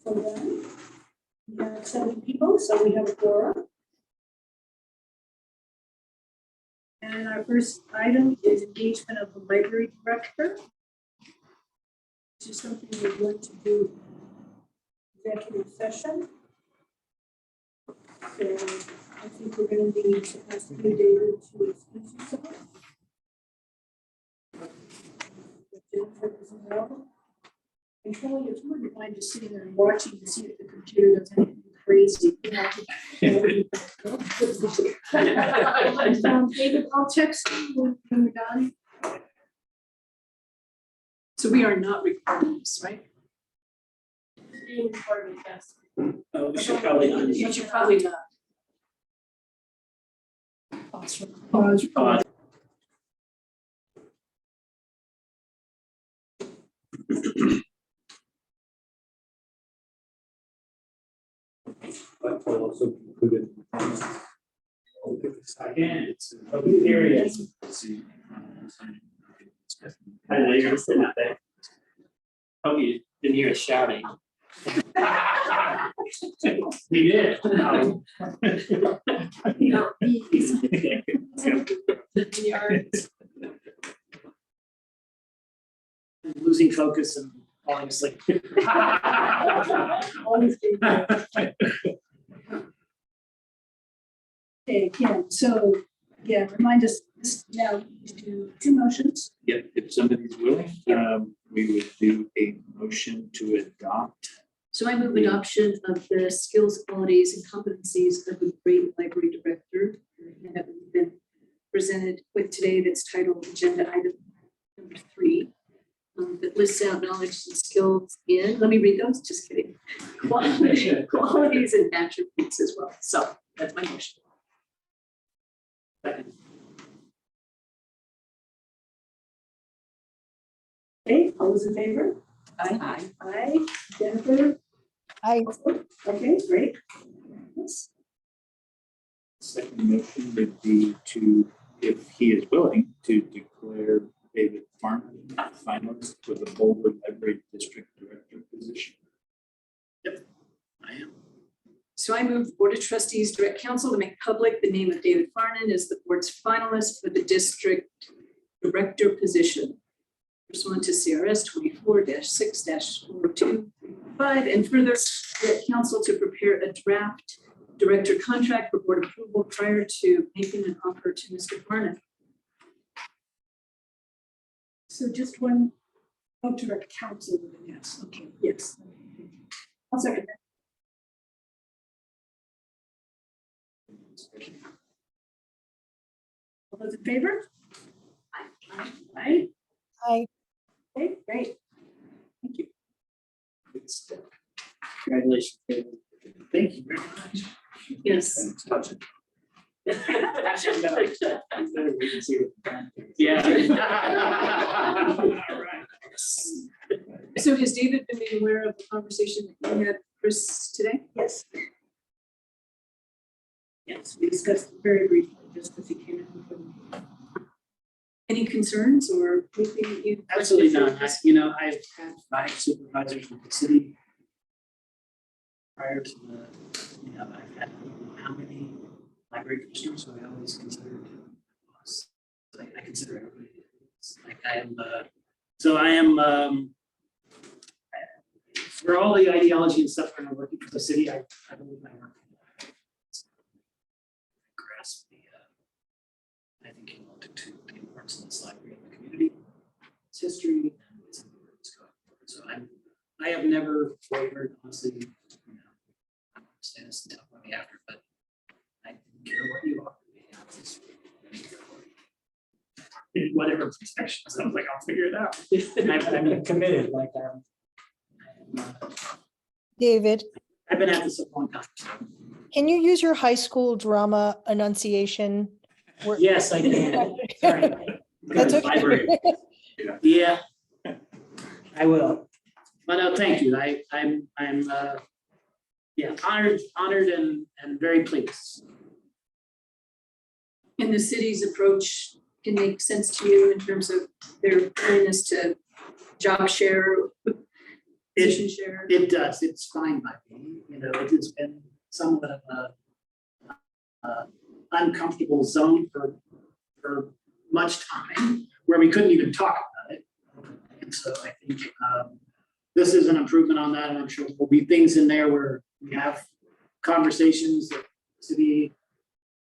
So then, we have 7 people, so we have a quorum. And our first item is engagement of the library director. Which is something we're going to do executive session. So I think we're going to need to ask you, David, to excuse yourself. Jennifer is available. And Kelly, if you wouldn't mind just sitting there and watching to see if the computer does anything crazy. David, I'll text you when we're done. So we are not recording this, right? Being part of the test. Oh, we should probably not. You should probably not. Pause. But we'll also conclude it. Again, it's a public area. I know you're sitting out there. Hope you didn't hear us shouting. We did. Losing focus and falling asleep. Always be there. Okay, again, so, yeah, remind us, this now we do 2 motions. Yeah, if somebody's willing, we would do a motion to adopt. So I move adoption of the skills, qualities, and competencies of a great library director that have been presented with today, that's titled agenda item number 3. That lists out knowledge and skills in, let me read those, just kidding. Qualities and attributes as well. So that's my motion. Okay, all those in favor? Aye. Aye. Jennifer? Aye. Okay, great. Yes. Second motion would be to, if he is willing, to declare David Farman finalist for the Boulder Library District Director position. Yep, I am. So I move the Board of Trustees direct council to make public the name of David Farnan as the board's finalist for the district director position pursuant to CRS 24-6-42, and further direct council to prepare a draft director contract for board approval prior to making an offer to Mr. Farnan. So just one, direct counsel with an yes, okay, yes. I'll second that. All those in favor? Aye. Aye. Aye. Okay, great. Thank you. Congratulations, David. Thank you very much. Yes. Actually, no. We can see what. Yeah. All right. So has David been made aware of the conversation that you had, Chris, today? Yes. Yes, we discussed it very briefly, just because he came in from. Any concerns or anything that you? Absolutely not. I've had 5 supervisors with the city prior to the, I've had how many library commissioners, so I always considered us. I consider everybody. I am, for all the ideology and stuff when I'm working for the city, I believe my work. Grasp the, I think the importance of this library in the community, its history, and its importance going forward. So I have never wavered, honestly. I understand this and tell me after, but I don't care what you offer me. In whatever perspective, so I was like, I'll figure it out. I'm committed, like David, I've been at this a long time. can you use your high school drama enunciation? Word- Yes, I can. Sorry. That's okay. Library. Yeah, I will. But no, thank you. I'm yeah, honored and very pleased. And the city's approach can make sense to you in terms of their willingness to job share position share? It does, it's fine by me, you know, it has been somewhat of a uncomfortable zone for much time, where we couldn't even talk about it. And so I think this is an improvement on that, and I'm sure there'll be things in there where we have conversations that the city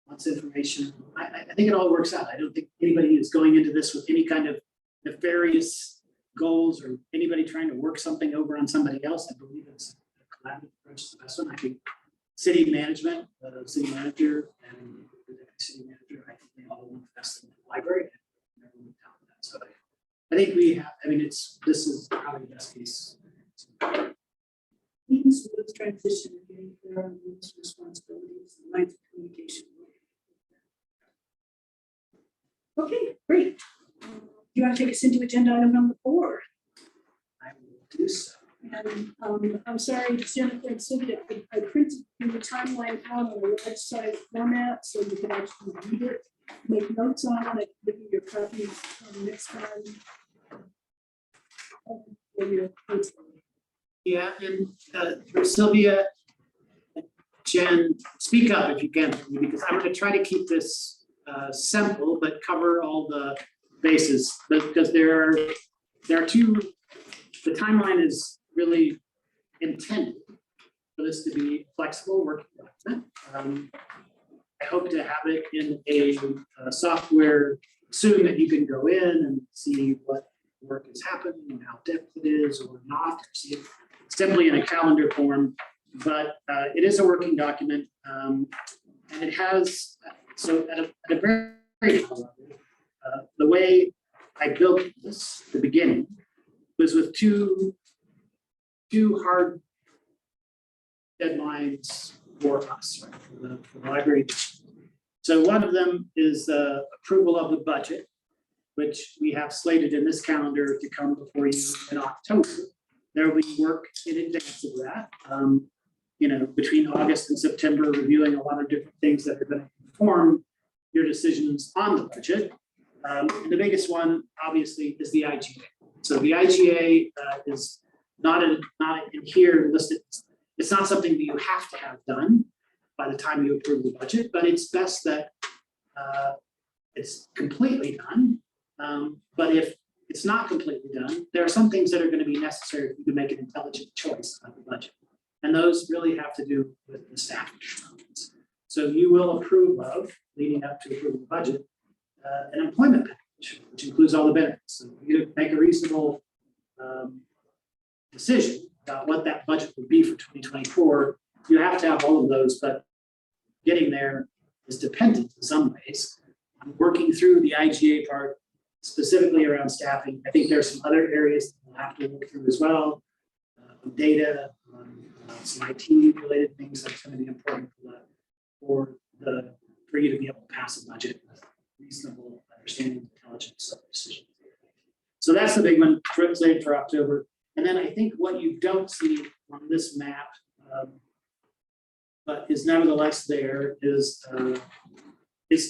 wants information. I think it all works out. I don't think anybody is going into this with any kind of nefarious goals or anybody trying to work something over on somebody else. I believe it's a collaborative approach to the best one. I think city management, city manager and the deputy city manager, I think they all want the best in the library. And everyone down with that. So I think we have, I mean, this is probably the best case. Even smooth transition, getting clear on rules, responsibilities, and lines of communication. Okay, great. Do you want to take us into agenda item number 4? I will do so. And I'm sorry, Jennifer and Sylvia, I printed the timeline out on a website format so you can actually read it, make notes on it, give you your copy next time. For your notes. Yeah, and Sylvia, Jen, speak up if you can, because I'm going to try to keep this simple, but cover all the bases, because there are two. The timeline is really intended for this to be flexible working document. I hope to have it in a software soon that you can go in and see what work is happening and how depth it is or not, or see it simply in a calendar form, but it is a working document, and it has, so at a very high level, the way I built this at the beginning was with two hard deadlines for us, right, for the library. So one of them is approval of the budget, which we have slated in this calendar to come before you in October. There will be work in advance of that, you know, between August and September, reviewing a lot of different things that are going to inform your decisions on the budget. And the biggest one, obviously, is the IGA. So the IGA is not in here listed. It's not something that you have to have done by the time you approve the budget, but it's best that it's completely done. But if it's not completely done, there are some things that are going to be necessary for you to make an intelligent choice on the budget. And those really have to do with the staff departments. So you will approve of, leading up to approving the budget, an employment package, which includes all the benefits. So you make a reasonable decision about what that budget would be for 2024. You have to have all of those, but getting there is dependent in some ways. I'm working through the IGA part, specifically around staffing. I think there are some other areas that we'll have to work through as well. Data, some IT related things that's going to be important for you to be able to pass a budget with reasonable understanding, intelligence of decisions. So that's the big one, slated for October. And then I think what you don't see on this map, but is nevertheless there, is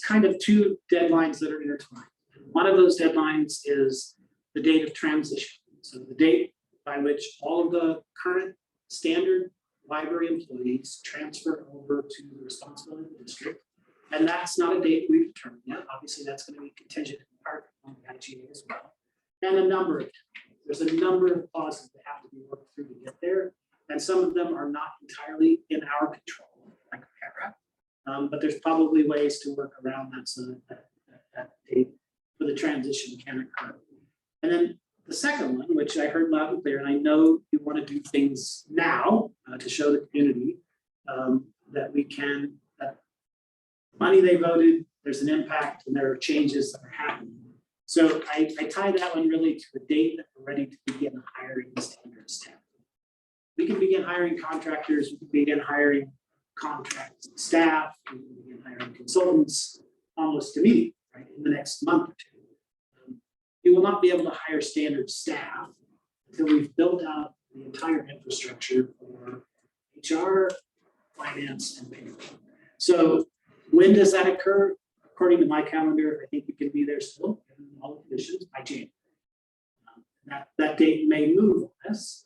kind of two deadlines that are intertwined. One of those deadlines is the date of transition. So the date by which all of the current standard library employees transfer over to the responsibility of the district. And that's not a date we've determined yet. Obviously, that's going to be contingent in part on the IGA as well. And there's a number of clauses that have to be worked through to get there. And some of them are not entirely in our control, like PARA. But there's probably ways to work around that so that date for the transition can occur. And then the second one, which I heard loud and clear, and I know you want to do things now to show the community that we can, that money they voted, there's an impact and there are changes that are happening. So I tie that one really to the date that we're ready to begin hiring standard staff. We can begin hiring contractors, we can begin hiring contract staff, we can begin hiring consultants almost immediately, right, in the next month or two. You will not be able to hire standard staff until we've built out the entire infrastructure for HR, finance, and payroll. So when does that occur? According to my calendar, I think we can be there still, given all the conditions, by January. That date may move on us,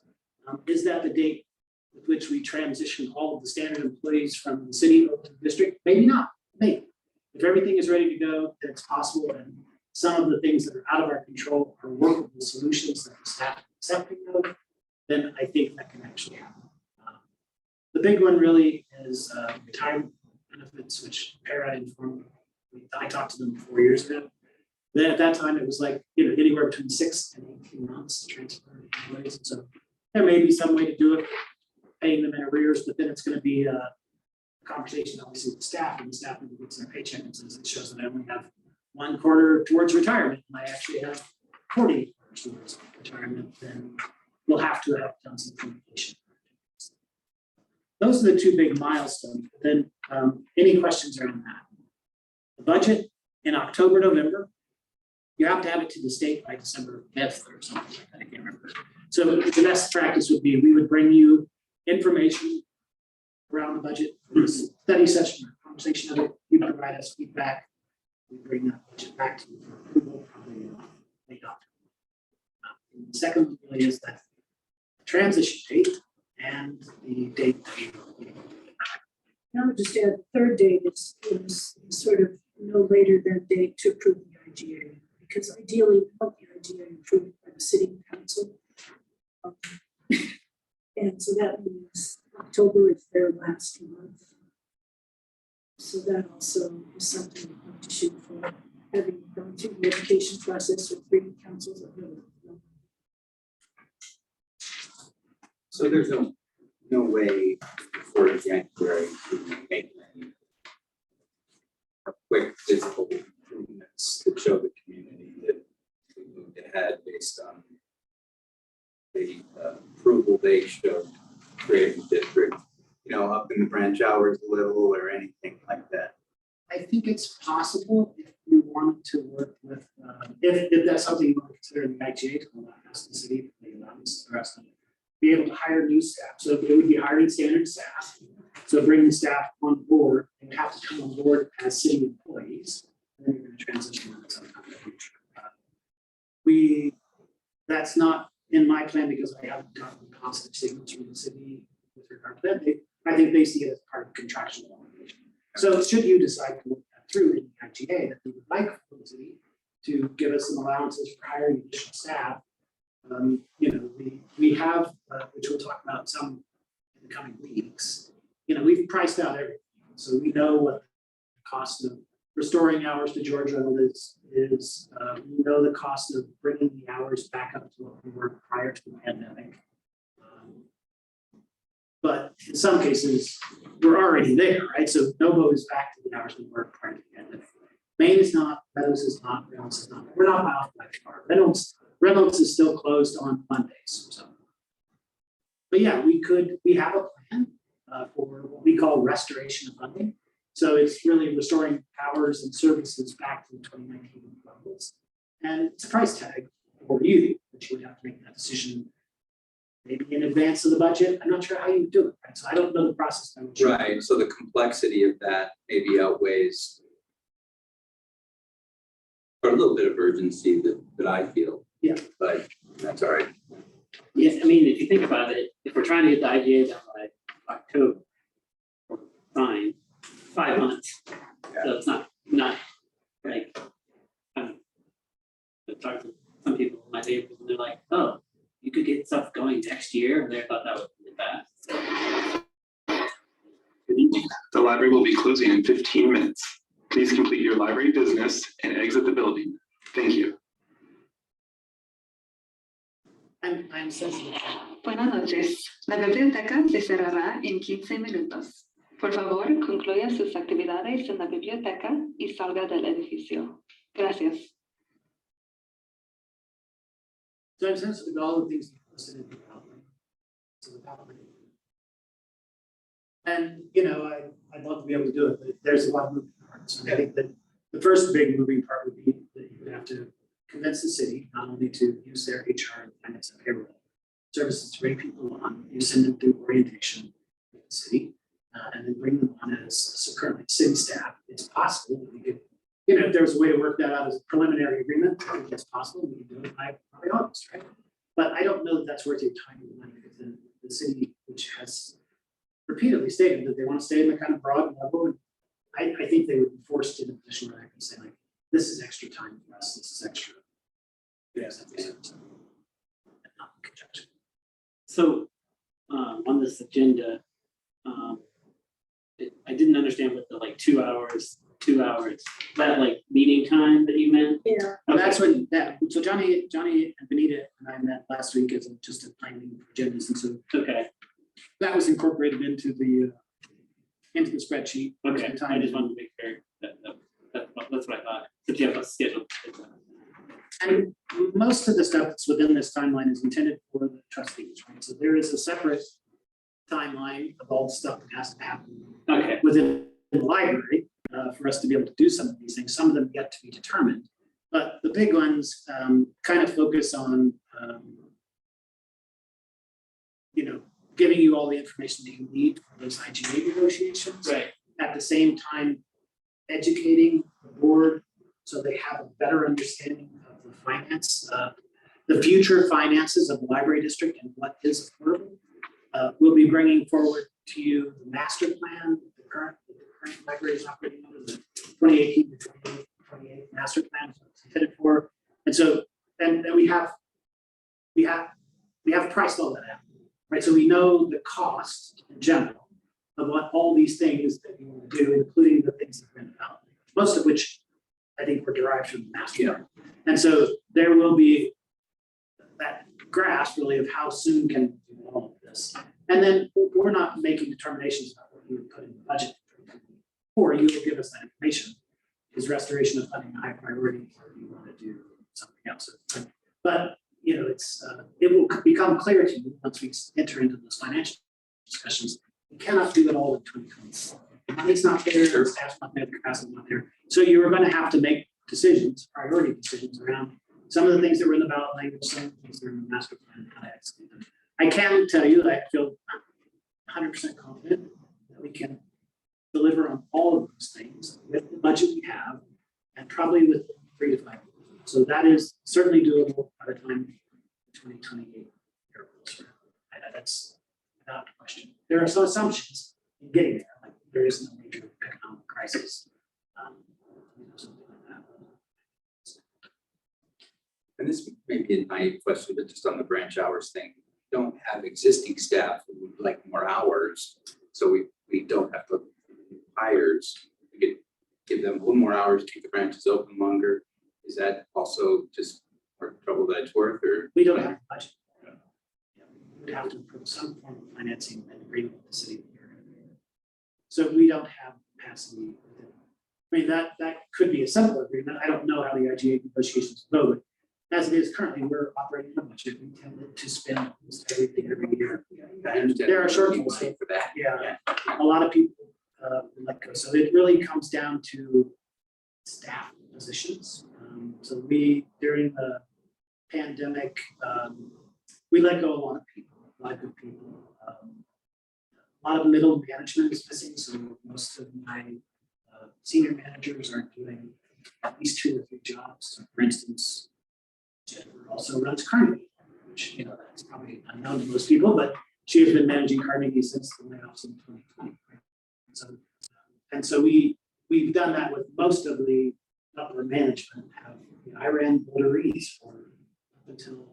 Is that the date with which we transition all of the standard employees from the city over to the district? Maybe not, maybe. If everything is ready to go, then it's possible, and some of the things that are out of our control are workable solutions that the staff are accepting of, then I think that can actually happen. The big one really is retirement benefits, which Para informed me. I talked to them 4 years ago. Then at that time, it was like, anywhere between 6 and 18 months to transfer employees. And so there may be some way to do it, paying them in arrears, but then it's going to be a conversation, obviously, with the staff, and the staff gets their paycheck and says it shows that I only have 1 quarter towards retirement, and I actually have 40 quarters towards retirement, then we'll have to have done some communication. Those are the 2 big milestones. Then any questions around that? The budget in October, November, you have to have it to the state by December 5th or something like that. I can't remember. So the best practice would be we would bring you information around the budget, study session, or conversation of it. You provide us feedback. We bring that budget back to you for approval, probably in late October. The second one really is that transition date and the date that you. I would just add, third date is sort of no later than date to approve the IGA, because ideally, we want the IGA approved by the city council. And so that means October is their last month. So that also is something we want to shoot for, having gone through the education process with 3 councils. So there's no way for January to make any quick physical improvements to show the community that we moved ahead based on the approval they showed creating district, up in the branch hours a little or anything like that. I think it's possible if you wanted to work with, if that's something you want to consider in the IGA to allow us the city, they allow us the rest of it, be able to hire new staff. So it would be hiring standard staff. So bringing staff on board, they would have to come on board as city employees, and then you're going to transition them sometime in the future. That's not in my plan because I haven't gotten positive signals from the city with regard to that. I think they see it as part of contractual obligation. So should you decide to work that through in the IGA that we would like for the city to give us some allowances for hiring additional staff, we have, which we'll talk about some in the coming weeks. We've priced out everything, so we know what the cost of restoring hours to Georgia is. We know the cost of bringing the hours back up to what we were prior to the pandemic. But in some cases, we're already there, right? So Novo is back to the hours we worked prior to the pandemic. Maine is not, Meadows is not, Reynolds is not. We're not off by far. Reynolds is still closed on Mondays. So. But yeah, we have a plan for what we call restoration of funding. So it's really restoring powers and services back to the 2019 levels. And it's a price tag for you, that you would have to make that decision maybe in advance of the budget. I'm not sure how you do it, right? So I don't know the process. Right, so the complexity of that maybe outweighs or a little bit of urgency that I feel. Yeah. But that's all right. Yeah, I mean, if you think about it, if we're trying to get the IGA done by October, fine, 5 months. Yeah. So it's not like, I've talked to some people in my neighborhood and they're like, oh, you could get stuff going next year, and they thought that was really fast. Good evening. The library will be closing in 15 minutes. Please complete your library business and exit the building. Thank you. I'm sensitive. Buenas noches. La biblioteca se cerrará en 15 minutos. Por favor, concluya sus actividades en la biblioteca y salga del edificio. Gracias. So I'm sensitive to all the things you listed in the PowerPoint. So the PowerPoint. And I'd love to be able to do it, but there's a lot of moving parts. I think that the first big moving part would be that you would have to convince the city not only to use their HR and finance and payroll services to bring people on, you send them through orientation with the city, and then bring them on as currently city staff. It's possible that we could, if there was a way to work that out as a preliminary agreement, I think that's possible. We can do it by August, right? But I don't know that that's worth your time and money, because then the city, which has repeatedly stated that they want to stay in the kind of broad level. And I think they would be forced in a position where I can say like, this is extra time for us, this is extra. Yes, So, on this agenda, I didn't understand what the like 2 hours, that like meeting time that you meant? Yeah. Well, that's when so Johnny and Benita and I met last week as just a planning agendas, and so Okay, that was incorporated into the spreadsheet. okay, The I time. just wanted to make sure that's what I thought, that you have a schedule. And most of the stuff that's within this timeline is intended for the trustees, right? So there is a separate timeline of all the stuff that has to happen Okay, within the library for us to be able to do some of these things. Some of them yet to be determined. But the big ones kind of focus on, giving you all the information that you need for those IGA negotiations. right, At the same time, educating the board so they have a better understanding of the finance, the future finances of the library district and what is affordable. We'll be bringing forward to you the master plan, the current library is operating under the 2018 to 2028 master plan is what it's headed for. And so then we have priced all that out, right? So we know the cost in general of what all these things that you want to do, including the things that have been developed, most of which I think were derived from the master plan. And so there will be that grasp really of how soon can we do all of this. And then we're not making determinations about what you would put in the budget. Or you will give us that information. Is restoration of funding a high priority, or do you want to do something else? But it's it will become clear to you once we enter into those financial discussions. You cannot do it all in 2024. The money's not there, the staff's not there, the capacity's not there. So you're going to have to make decisions, priority decisions around some of the things that were in the ballot language, some of the things that are in the master plan, how to execute them. I can tell you that I feel 100% confident that we can deliver on all of those things with the budget we have, and probably with 3 to 5 years. So that is certainly doable by the time 2028. That's without question. There are some assumptions in getting there, like there is no major economic crisis. Something like that. And this may be a naive question, but just on the branch hours thing, we don't have existing staff who would like more hours. So we don't have to hires. We could give them a little more hours, keep the branches open longer. Is that also just more trouble that it's worth, or? We don't have a budget. We would have to approve some form of financing and agreement with the city. So we don't have capacity. I mean, that could be a simple agreement. I don't know how the IGA negotiations go, but as it is currently, we're operating a budget. We tend to spend almost everything every year. And there are shortfalls for that. Yeah, a lot of people let go. So it really comes down to staff positions. So we, during the pandemic, we let go a lot of people, a lot of good people. A lot of middle management is missing. So most of my senior managers are doing at least 2 or 3 jobs. So for instance, Jennifer also runs Carnegie, which that's probably unknown to most people, but she has been managing Carnegie since the layoffs in 2020. And so we've done that with most of the upper management. I ran Boulder for up until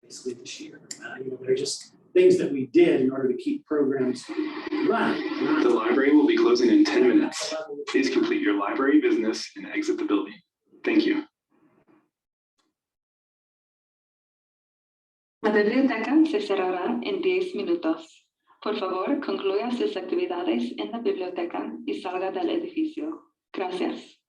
basically this year. They're just things that we did in order to keep programs running. The library will be closing in 10 minutes. Please complete your library business and exit the building. Thank you. La biblioteca se cerrará en 10 minutos. Por favor, concluya sus actividades en la biblioteca y salga del edificio. Gracias.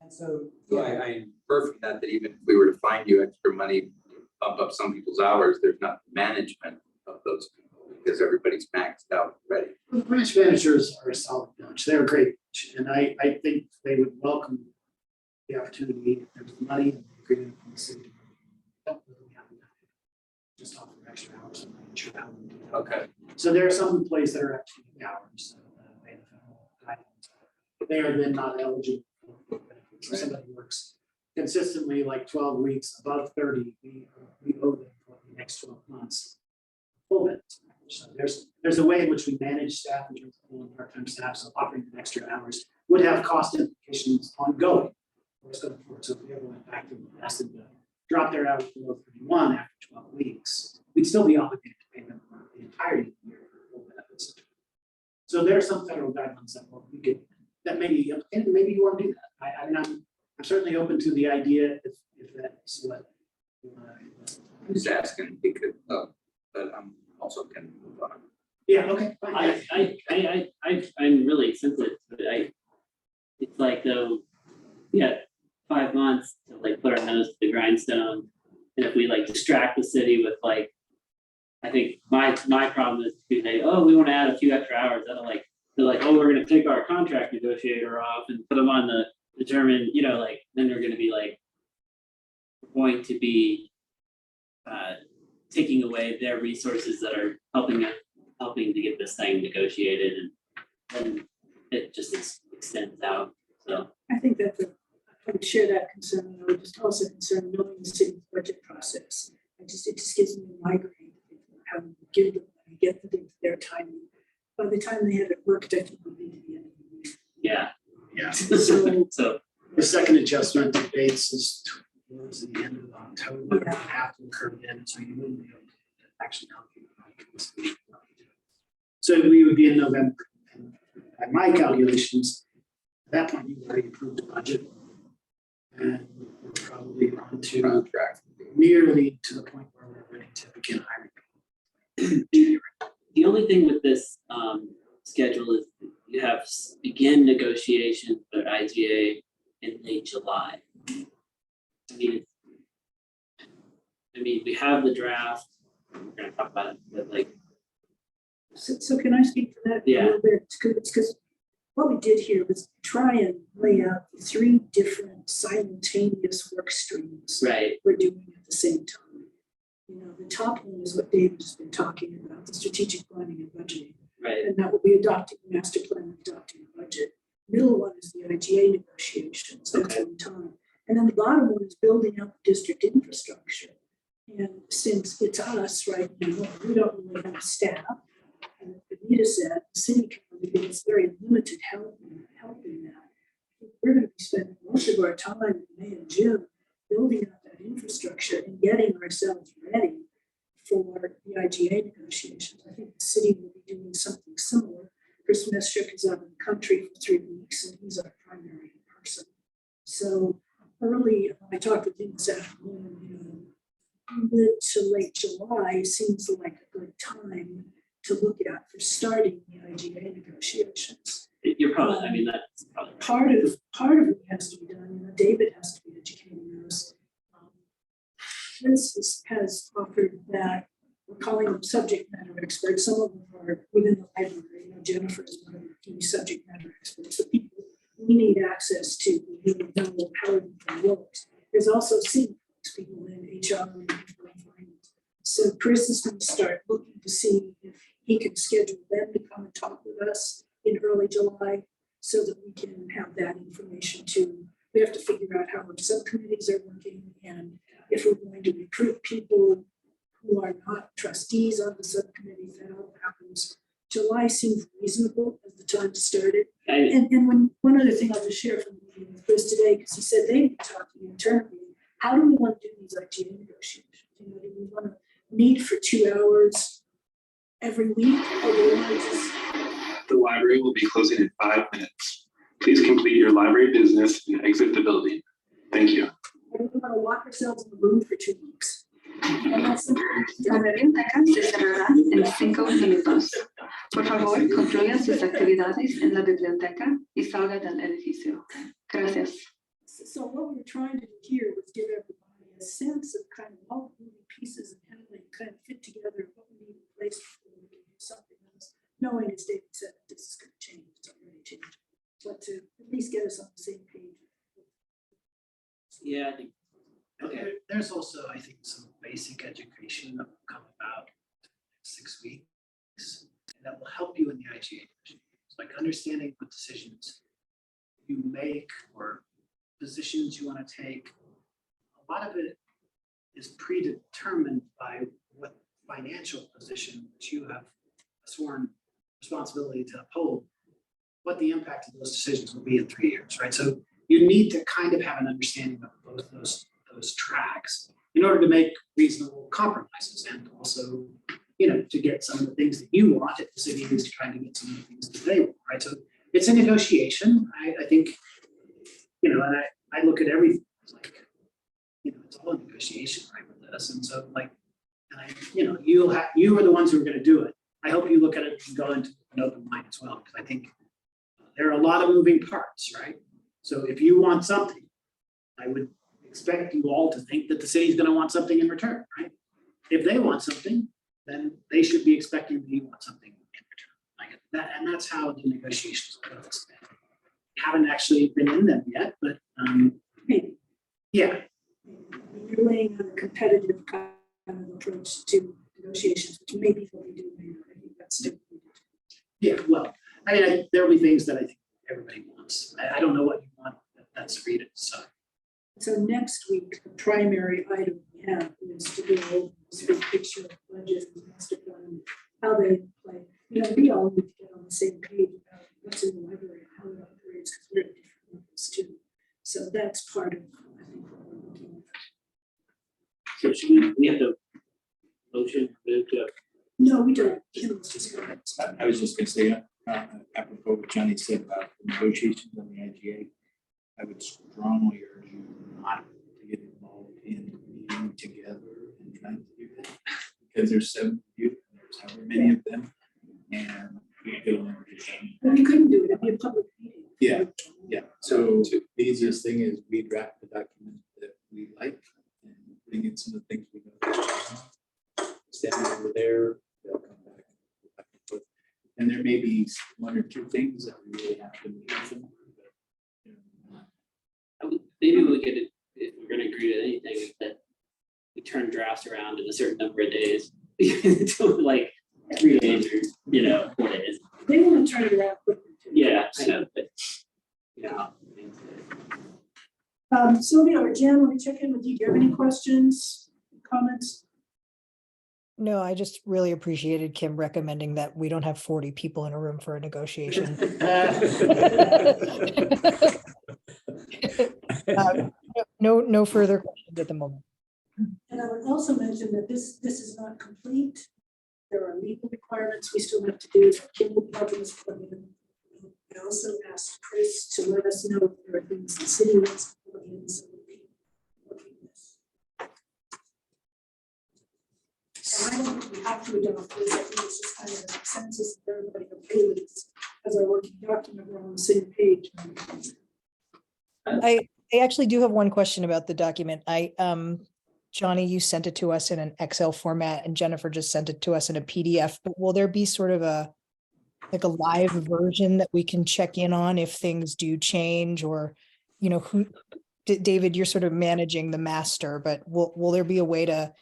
And so I infer from that even if we were to find you extra money, bump up some people's hours, there's not management of those people because everybody's maxed out already. the branch managers are a solid bunch. They're a great bunch. And I think they would welcome the opportunity if there's money and agreement from the city. Don't really have that. Just offer extra hours. I'm not sure how we do that. Okay. So there are some employees that are at 20 hours. By the federal guidelines. They are then not eligible for benefits. If somebody works consistently like 12 weeks above 30, we owe them for the next 12 months full benefits. So there's a way in which we manage staff in terms of full and part-time staff, so offering them extra hours would have cost implications ongoing. So if we ever went back to ask them to drop their hours below 31 after 12 weeks, we'd still be obligated to pay them for the entirety of the year for full benefits. So there are some federal guidelines that we could, that maybe, and maybe you want to do that. I mean, I'm certainly open to the idea if that's what. I'm just asking because, but I'm also can move on. Yeah, okay. Fine. I'm really sensitive, but it's like though, we got 5 months to like put our nose to the grindstone. And if we like distract the city with like, I think my problem is to say, oh, we want to add a few extra hours. That'll like, they're like, oh, we're gonna take our contract negotiator off and put them on the determined, like, then we're gonna be like, going to be taking away their resources that are helping to get this thing negotiated, and it just extends out. So I think that I would share that concern, and I would just also concern knowing the city's budget process. It just gives me a migraine how to give them, get their timing. By the time they have it worked, I think we'll be to the end of the year. yeah. Yeah. So The second adjustment to base is towards the end of October, Yeah. have to occur then, so you wouldn't be able to actually allocate the money. So we would be in November. And by my calculations, at that point, you've already approved the budget. And we're probably on to Contract. nearly to the point where we're ready to begin hiring. the only thing with this schedule is you have begin negotiations with IGA in late July. I mean, we have the draft. We're gonna talk about it, but like, So can I speak to that a Yeah. little bit? It's because what we did here was try and lay out the 3 different simultaneous work streams right, we're doing at the same time. The top one is what David's just been talking about, the strategic planning and budgeting. right, And that will be adopting the master plan and adopting the budget. Middle one is the IGA negotiations at the same time. And then the bottom one is building up district infrastructure. And since it's us right now, we don't really have staff. And as Anita said, the city can gets very limited help in that. We're going to be spending most of our time in May and June building up that infrastructure and getting ourselves ready for the IGA negotiations. I think the city will be doing something similar. Chris Meschuk is out in the country for 3 weeks, and he's our primary person. So early, I talked with him this afternoon, mid to late July seems like a good time to look at for starting the IGA negotiations. you're probably, I mean, that's probably. Part of it has to be done, David has to be educating us. Chris has offered that we're calling them subject matter experts. Some of them are within the library. Jennifer is one of the key subject matter experts. So people we need access to, we really know how everything works. There's also senior people in HR and finance. So Chris is going to start looking to see if he can schedule them to come and talk with us in early July so that we can have that information too. We have to figure out how our subcommittees are working and if we're going to recruit people who are not trustees on the subcommittees. That all happens. July seems reasonable as the time to start it. And one other thing I'll just share from the meeting with Chris today, because he said they've been talking internally. How do we want to do these IGA negotiations? Do we want to meet for 2 hours every week, or do we want to just? The library will be closing in 5 minutes. Please complete your library business and exit the building. Thank you. Or do we want to lock ourselves in the room for 2 weeks? La biblioteca se cerrará en 5 minutos. Por favor, concluya sus actividades en la biblioteca y salga del edificio. Gracias. So what we're trying to do here was give everybody a sense of kind of all the moving pieces and how they kind of fit together, what we need in place before we can do something else. Knowing, as David said, that this is going to change, it's already changed. But to at least get us on the same page. Yeah, I think. Okay. There's also, I think, some basic education that will come about in the next 6 weeks that will help you in the IGA. It's like understanding what decisions you make or positions you want to take. A lot of it is predetermined by what financial position that you have a sworn responsibility to uphold, what the impact of those decisions will be in 3 years, right? So you need to kind of have an understanding of both those tracks in order to make reasonable compromises and also, to get some of the things that you want if the city is trying to get some of the things that they want, right? So it's a negotiation. I think, and I look at everything like, it's all a negotiation, right, with this. And so you are the ones who are going to do it. I hope you look at it and go into an open mind as well, because I think there are a lot of moving parts, right? So if you want something, I would expect you all to think that the city's going to want something in return, right? If they want something, then they should be expecting that you want something in return. Like that, and that's how the negotiations go. Haven't actually been in them yet, but yeah. You're laying on a competitive kind of approach to negotiations, which maybe what we do here. I think that's different. Yeah, well, there'll be things that I think everybody wants. I don't know what you want, but that's for you to decide. So next week, the primary item we have is to go over this big picture of budget and master plan, how they play. We all need to get on the same page about what's in the library and how it operates, because we're at different levels too. So that's part of, I think, what we're looking at. So should we have to motion move to, No, we don't. Kim was just going I was just gonna say, apropos what Johnny said about the negotiations on the IGA, I would strongly urge you not to get involved in meeting together and trying to do that. Because there's 7 of you, and there's however many of them, and it'll never get done. Well, we couldn't do it. It'd be a public meeting. Yeah, so the easiest thing is we draft the document that we like and bring in some of the things we know. Stand over there, they'll come back and forth. And there may be 1 or 2 things that we really have to meet with them. maybe we could, if we're gonna agree to anything, is that we turn drafts around in a certain number of days. To like 3 days or, 4 days. They want to turn it around quickly too. Yeah, I know, but. Sylvia or Jen, let me check in with you. Do you have any questions, comments? No, I just really appreciated Kim recommending that we don't have 40 people in a room for a negotiation. No further questions at the moment. And I would also mention that this is not complete. There are legal requirements we still have to do. Kim will help us put in. I also asked Chris to let us know if there are things the city wants to put in, so we can look at this. And I don't think we have to adopt this. I think it's just kind of a consensus of everybody okay with this as our working document. We're on the same page. I actually do have one question about the document. Johnny, you sent it to us in an Excel format and Jennifer just sent it to us in a PDF, but will there be sort of a live version that we can check in on if things do change, or, David, you're sort of managing the master, but will there be a way to,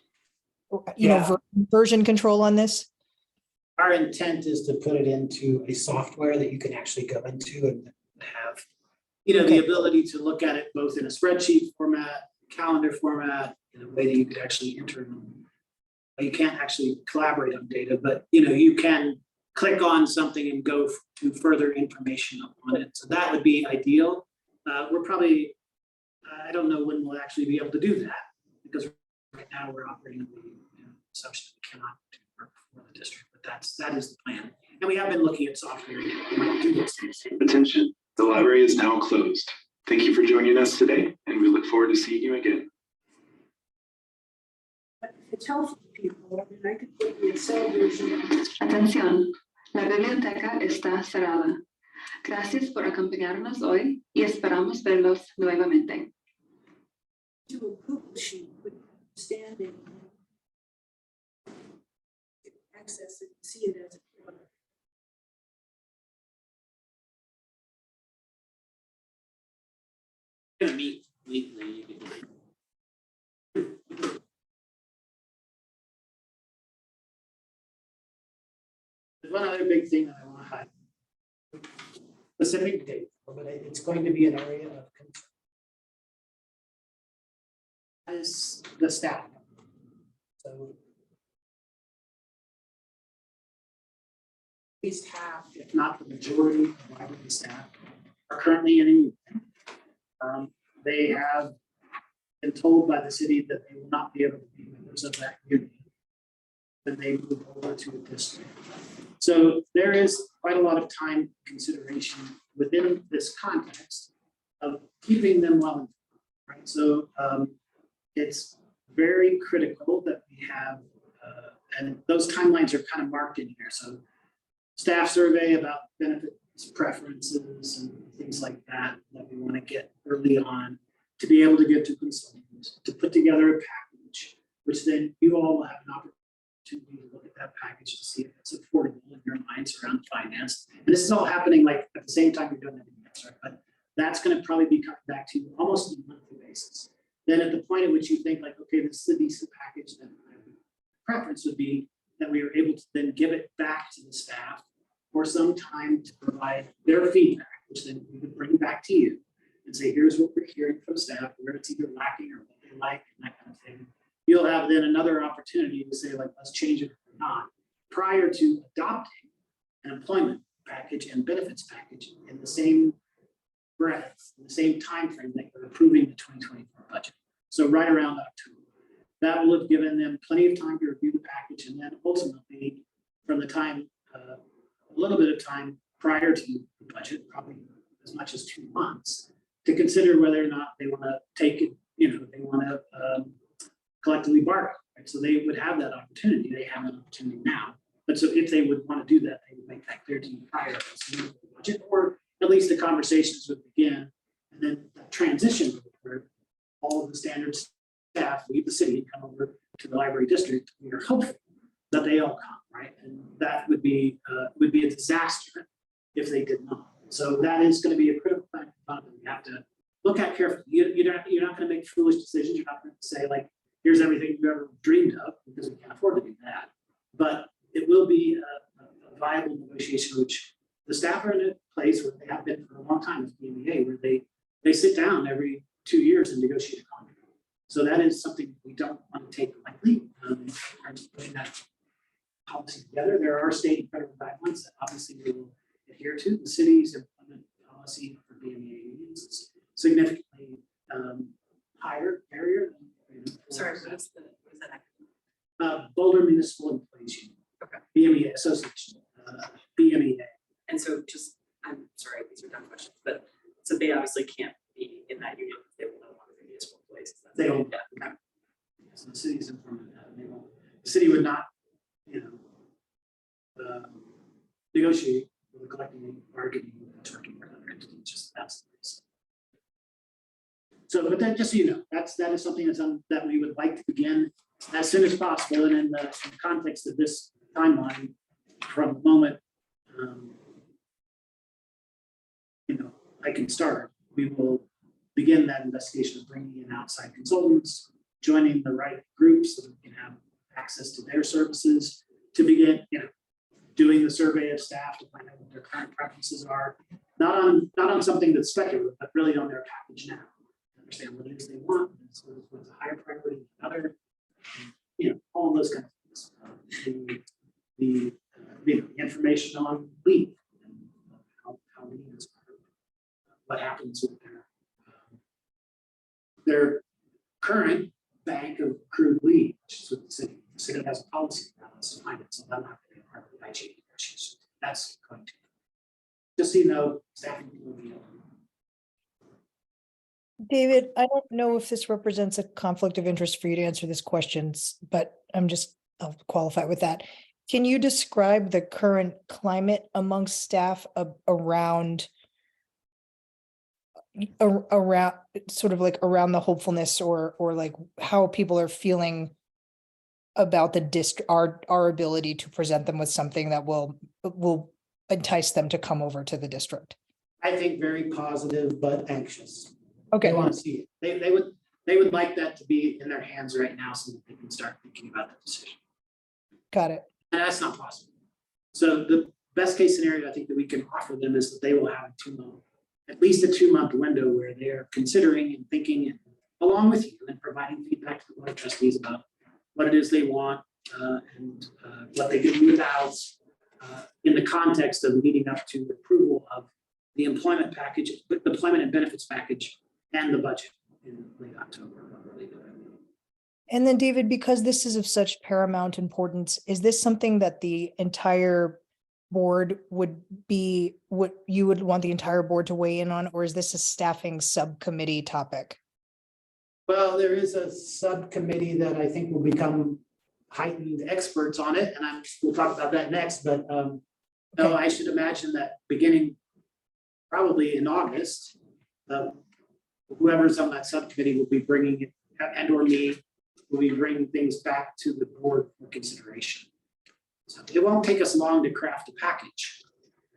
version control on this? Our intent is to put it into a software that you can actually go into and have, the ability to look at it both in a spreadsheet format, calendar format, in a way that you could actually enter. You can't actually collaborate on data, but you can click on something and go to further information on it. So that would be ideal. We're probably, I don't know when we'll actually be able to do that, because right now we're operating on the assumption we cannot do work for the district, but that is the plan. And we have been looking at software to do this. Attention, the library is now closed. Thank you for joining us today, and we look forward to seeing you again. It's helpful to people. I could put the Excel version. Atención, la biblioteca está cerrada. Gracias por acompañarnos hoy y esperamos verlos nuevamente. Do a Google sheet with standing, access it, see it as a product. Gonna meet weekly. You can- There's one other big thing that I want to highlight. Specific date, but it's going to be an area of concern. That is the staff. So least half, if not the majority of library staff are currently in union. They have been told by the city that they will not be able to be members of that union when they move over to a district. So there is quite a lot of time consideration within this context of keeping them well informed, right? So it's very critical that we have, and those timelines are kind of marked in here. So staff survey about benefits preferences and things like that that we want to get early on to be able to get to consultants, to put together a package, which then you all will have an opportunity to look at that package to see if it's affordable in your minds around finance. And this is all happening like at the same time you're doing everything else, right? But that's going to probably be coming back to you almost on a monthly basis. Then at the point at which you think like, okay, this is a decent package, then preference would be that we are able to then give it back to the staff for some time to provide their feedback, which then we would bring back to you and say, here's what we're hearing from staff, where it's either lacking or what they like, and that kind of thing. You'll have then another opportunity to say, like, let's change it or not, prior to adopting an employment package and benefits package in the same breath, in the same time frame that you're approving the 2024 budget. So right around October. That will have given them plenty of time to review the package, and then ultimately, from the time, a little bit of time prior to the budget, probably as much as 2 months, to consider whether or not they want to take it, they want to collectively borrow. Right? So they would have that opportunity. They have an opportunity now. But so if they would want to do that, they would make that clear to you prior to the budget, or at least the conversations would begin, and then that transition where all of the standard staff leave the city and come over to the library district. We are hopeful that they all come, right? And that would be a disaster if they did not. So that is going to be a critical factor that we have to look at carefully. You're not going to make foolish decisions. You're not going to say like, here's everything you ever dreamed of, because we can't afford to do that. But it will be a viable negotiation, which the staff are in a place where they have been for a long time with BMEA, where they sit down every 2 years and negotiate a contract. So that is something we don't want to take lightly. In terms of putting that policy together, there are state and federal guidelines that obviously we will adhere to. The city's employment policy for BMEA unions is significantly higher barrier than. Sorry, what is that? Boulder Municipal Employees Union. Okay. BMEA Association. BMEA. And so just, I'm sorry, these are dumb questions, but so they obviously can't be in that union if they will no longer be municipal employees. They don't. Yeah, okay. So the city's implemented that. They won't. The city would not, negotiate with a collective bargaining that's working for another entity. Just that's the reason. So, but then, just so you know, that is something that we would like to begin as soon as possible, and in the context of this timeline, from the moment I can start, we will begin that investigation of bringing in outside consultants, joining the right groups so we can have access to their services, to begin, doing the survey of staff to find out what their current preferences are, not on something that's speculative, but really on their package now. Understand what it is they want, what's a higher priority than another, all of those kind of things. The information on leave, and how leave is covered, what happens with their current bank of accrued leave, which is what the city. The city has a policy about us to find it, so I'm not going to be part of the IG negotiations. That's going to, just so you know, staffing will be. David, I don't know if this represents a conflict of interest for you to answer this questions, but I'll qualify with that. Can you describe the current climate amongst staff around sort of like around the hopefulness or like how people are feeling about the our ability to present them with something that will entice them to come over to the district? I think very positive, but anxious. Okay. They want to see it. They would like that to be in their hands right now so that they can start thinking about that decision. Got it. And that's not possible. So the best case scenario I think that we can offer them is that they will have at least a 2-month window where they're considering and thinking, and along with you, and providing feedback to the board of trustees about what it is they want and what they can do without in the the context of leading up to approval of the employment package, the employment and benefits package and the budget in late October. or early November. And then David, because this is of such paramount importance, is this something that the entire board would be, what you would want the entire board to weigh in on, or is this a staffing subcommittee topic? Well, there is a subcommittee that I think will become heightened experts on it, and we'll talk about that next, but no, I should imagine that beginning probably in August, whoever's on that subcommittee will be bringing it, and or me, will be bringing things back to the board for consideration. So it won't take us long to craft a package.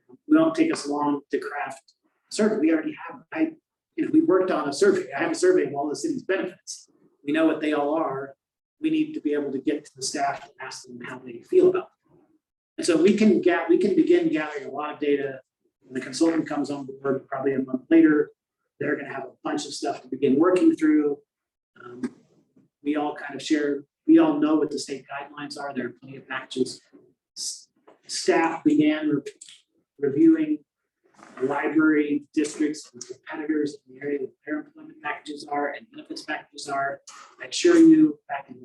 It won't take us long to craft a survey. We already have, we worked on a survey. I have a survey of all the city's benefits. We know what they all are. We need to be able to get to the staff and ask them how they feel about them. And so we can begin gathering a lot of data. When the consultant comes on board, probably a month later, they're going to have a bunch of stuff to begin working through. We all kind of share, we all know what the state guidelines are. There are plenty of packages. Staff began reviewing library districts and competitors in the area that their employment packages are and benefits packages are. I assure you, back in,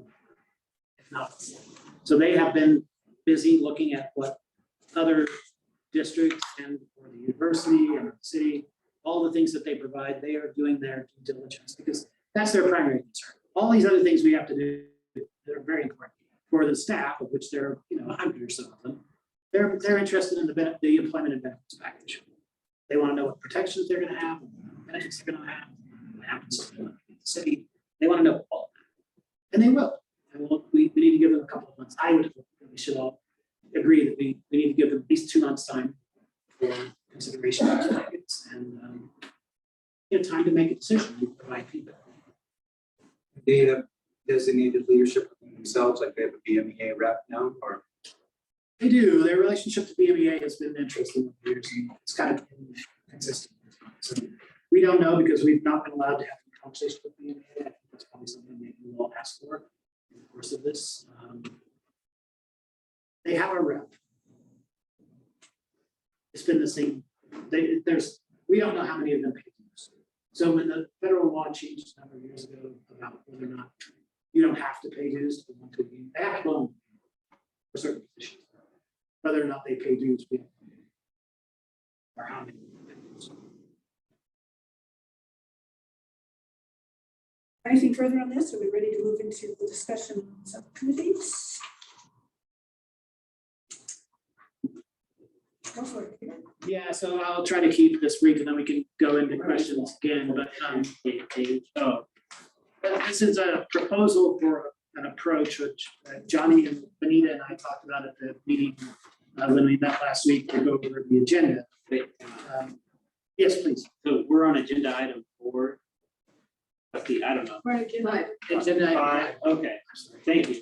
if not before. So they have been busy looking at what other districts and or the university and the city, all the things that they provide, they are doing their due diligence because that's their primary concern. All these other things we have to do that are very important for the staff, of which there are 100 or so of them. They're interested in the employment and benefits package. They want to know what protections they're going to have, what benefits they're going to have, what happens to the city. They want to know all of that, and they will. And we need to give them a couple of months. I would. We should all agree that we need to give them at least 2 months time for consideration of those packets and time to make a decision and provide feedback. They have designated leadership themselves, like they have a BMEA rep now, or? They do. Their relationship to BMEA has been interesting over the years, and it's kind of been consistent. So we don't know because we've not been allowed to have a conversation with BMEA. I think that's probably something that we will ask for in the course of this. They have a rep. It's been the same. We don't know how many of them pay dues. So when the federal law changed a number of years ago about whether or not you don't have to pay dues to want to be, they have to go for certain positions. Whether or not they pay dues, we don't know. Or how many they pay dues. Anything further on this? Are we ready to move into the discussion on subcommittees? Go for it, Peter. Yeah, so I'll try to keep this brief and then we can go into questions again, but this is a proposal for an approach which Johnny and Benita and I talked about at the meeting when we met last week to go over the agenda. Yes, please. So we're on agenda item 4. Okay, I don't know. Right, Right. Agenda item 5. Okay, thank you.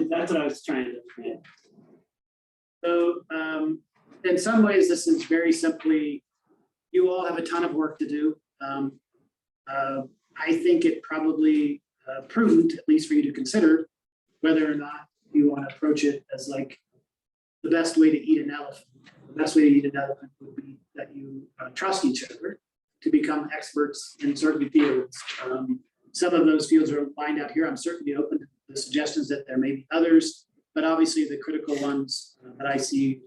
That's what I was trying to understand. So in some ways, this is very simply, you all have a ton of work to do. I think it probably prudent, at least for you to consider, whether or not you want to approach it as like the best way to eat an elephant. The best way to eat an elephant would be that you trust each other to become experts in certain fields. Some of those fields are lined out here. I'm certainly open to the suggestions that there may be others, but obviously the critical ones that I see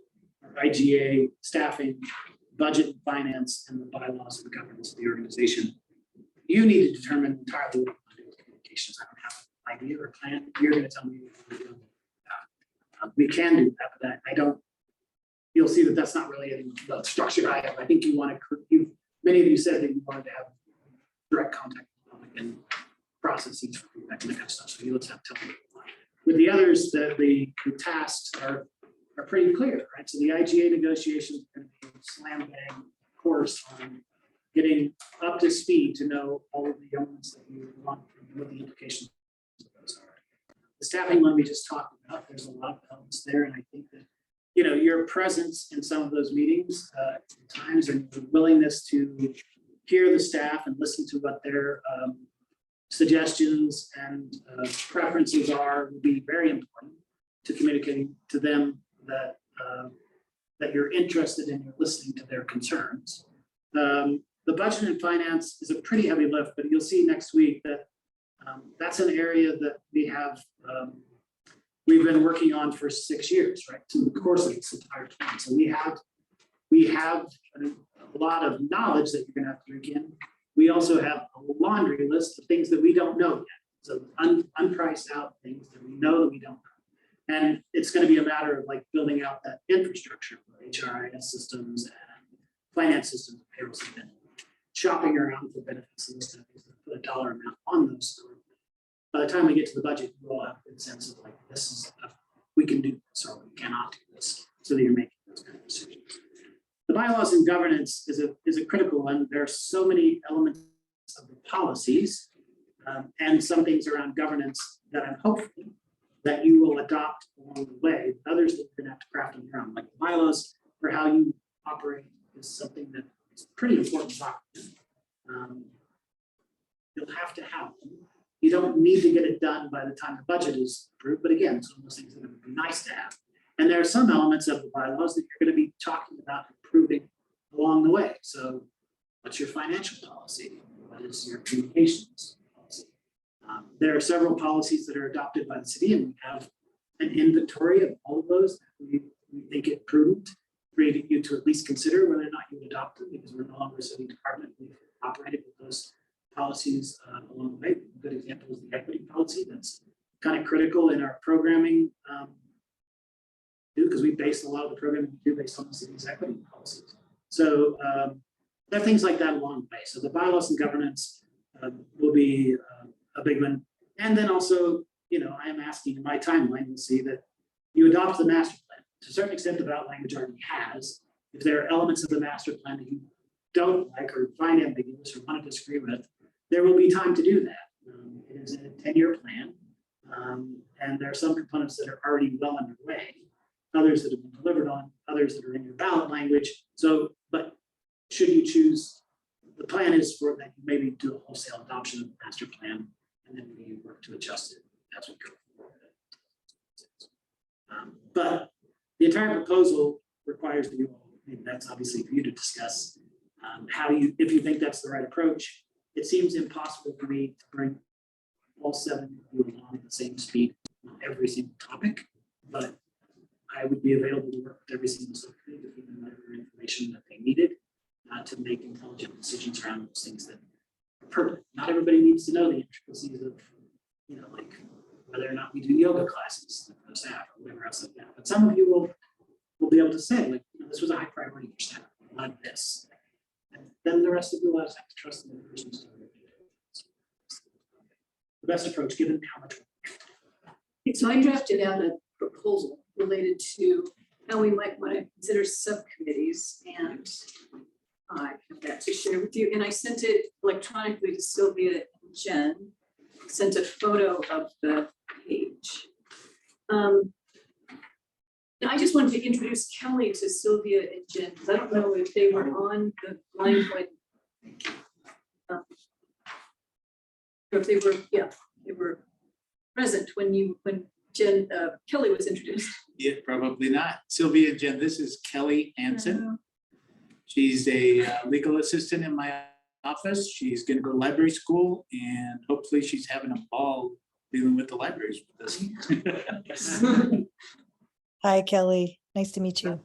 are IGA, staffing, budget and finance, and the bylaws and the governance of the organization. You need to determine entirely what you want to do with communications. I don't have an idea or plan. You're going to tell me what you want to do. We can do that, but I don't. You'll see that that's not really in the structure I have. I think you want to. Many of you said that you wanted to have direct contact with the public and processes for feedback and that kind of stuff. So you let's have to tell me. With the others, the tasks are pretty clear, right? So the IGA negotiations are going to be a slam bang course on getting up to speed to know all of the elements that you want and what the implications of those are. The staffing one we just talked about, there's a lot of elements there, and I think that your presence in some of those meetings at times and the willingness to hear the staff and listen to what their suggestions and preferences are would be very important to communicating to them that that you're interested in, you're listening to their concerns. The budget and finance is a pretty heavy lift, but you'll see next week that that's an area that we've been working on for 6 years, right? Through the course of this entire time. So we have a lot of knowledge that you're gonna have to drink in. We also have a laundry list of things that we don't know yet. So unpriced out things that we know that we don't know. And it's gonna be a matter of like building out that infrastructure for HRIS systems and finance systems, payroll systems, shopping around for benefits and those kind of things, to put a dollar amount on those. So by the time we get to the budget, you will have a good sense of like, this is, we can do this or we cannot do this, so that you're making those kind of decisions. The bylaws and governance is a critical one. There are so many elements of the policies and some things around governance that I'm hopeful that you will adopt along the way. Others that you're gonna have to craft on your own, like the bylaws for how you operate is something that is pretty important document. You'll have to have them. You don't need to get it done by the time the budget is approved, but again, it's one of those things that would be nice to have. And there are some elements of the bylaws that you're going to be talking about improving along the way. So what's your financial policy? What is your communications policy? There are several policies that are adopted by the city, and we have an inventory of all of those that we think it prudent for you to at least consider whether or not you would adopt them, because we're no longer a city department. We've operated with those policies along the way. A good example is the equity policy. That's kind of critical in our programming, because we base a lot of the programming we do based on the city's equity policies. So there are things like that along the way. So the bylaws and governance will be a big one. And then also, you know, I am asking in my timeline, you'll see that you adopt the master plan. To a certain extent, the ballot language already has. If there are elements of the master plan that you don't like or find ambiguous or want to disagree with, there will be time to do that. It is a 10-year plan, and there are some components that are already well underway, others that have been delivered on, others that are in your ballot language. So, but should you choose, the plan is for that you maybe do a wholesale adoption of the master plan, and then we work to adjust it as we go forward. But the entire proposal requires that you all, and that's obviously for you to discuss how you, if you think that's the right approach. It seems impossible for me to bring all 7 of you along at the same speed on every single topic, but I would be available to work with every single subcommittee to feed them whatever information that they needed to make intelligent decisions around those things that are pertinent. Not everybody needs to know the intricacies of, you know, like whether or not we do yoga classes for staff or whatever else like that. But some of you will be able to say, like, you know, this was a high priority for staff. I wanted this. And then the rest of you will have to trust in the person's story. The best approach, given how much. So I drafted out a proposal related to how we might want to consider subcommittees, and I have that to share with you. And I sent it electronically to Sylvia and Jen, sent a photo of the page. And I just wanted to introduce Kelly to Sylvia and Jen, because I don't know if they were on the line when, or if they were, yeah, they were present when Jen, Kelly was introduced. Yeah, probably not. Sylvia and Jen, this is Kelly Anson. She's a legal assistant in my office. She's going to go to library school, and hopefully she's having a ball dealing with the libraries with us. Hi, Kelly. Nice to meet you.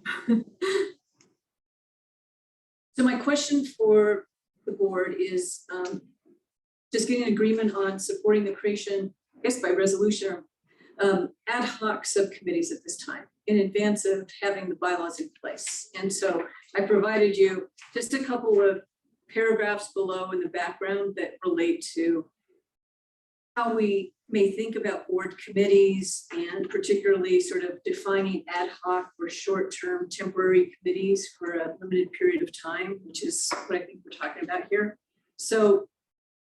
So my question for the board is just getting an agreement on supporting the creation, I guess by resolution, ad hoc subcommittees at this time in advance of having the bylaws in place. And so I provided you just a couple of paragraphs below in the background that relate to how we may think about board committees, and particularly sort of defining ad hoc or short-term temporary committees for a limited period of time, which is what I think we're talking about here. So,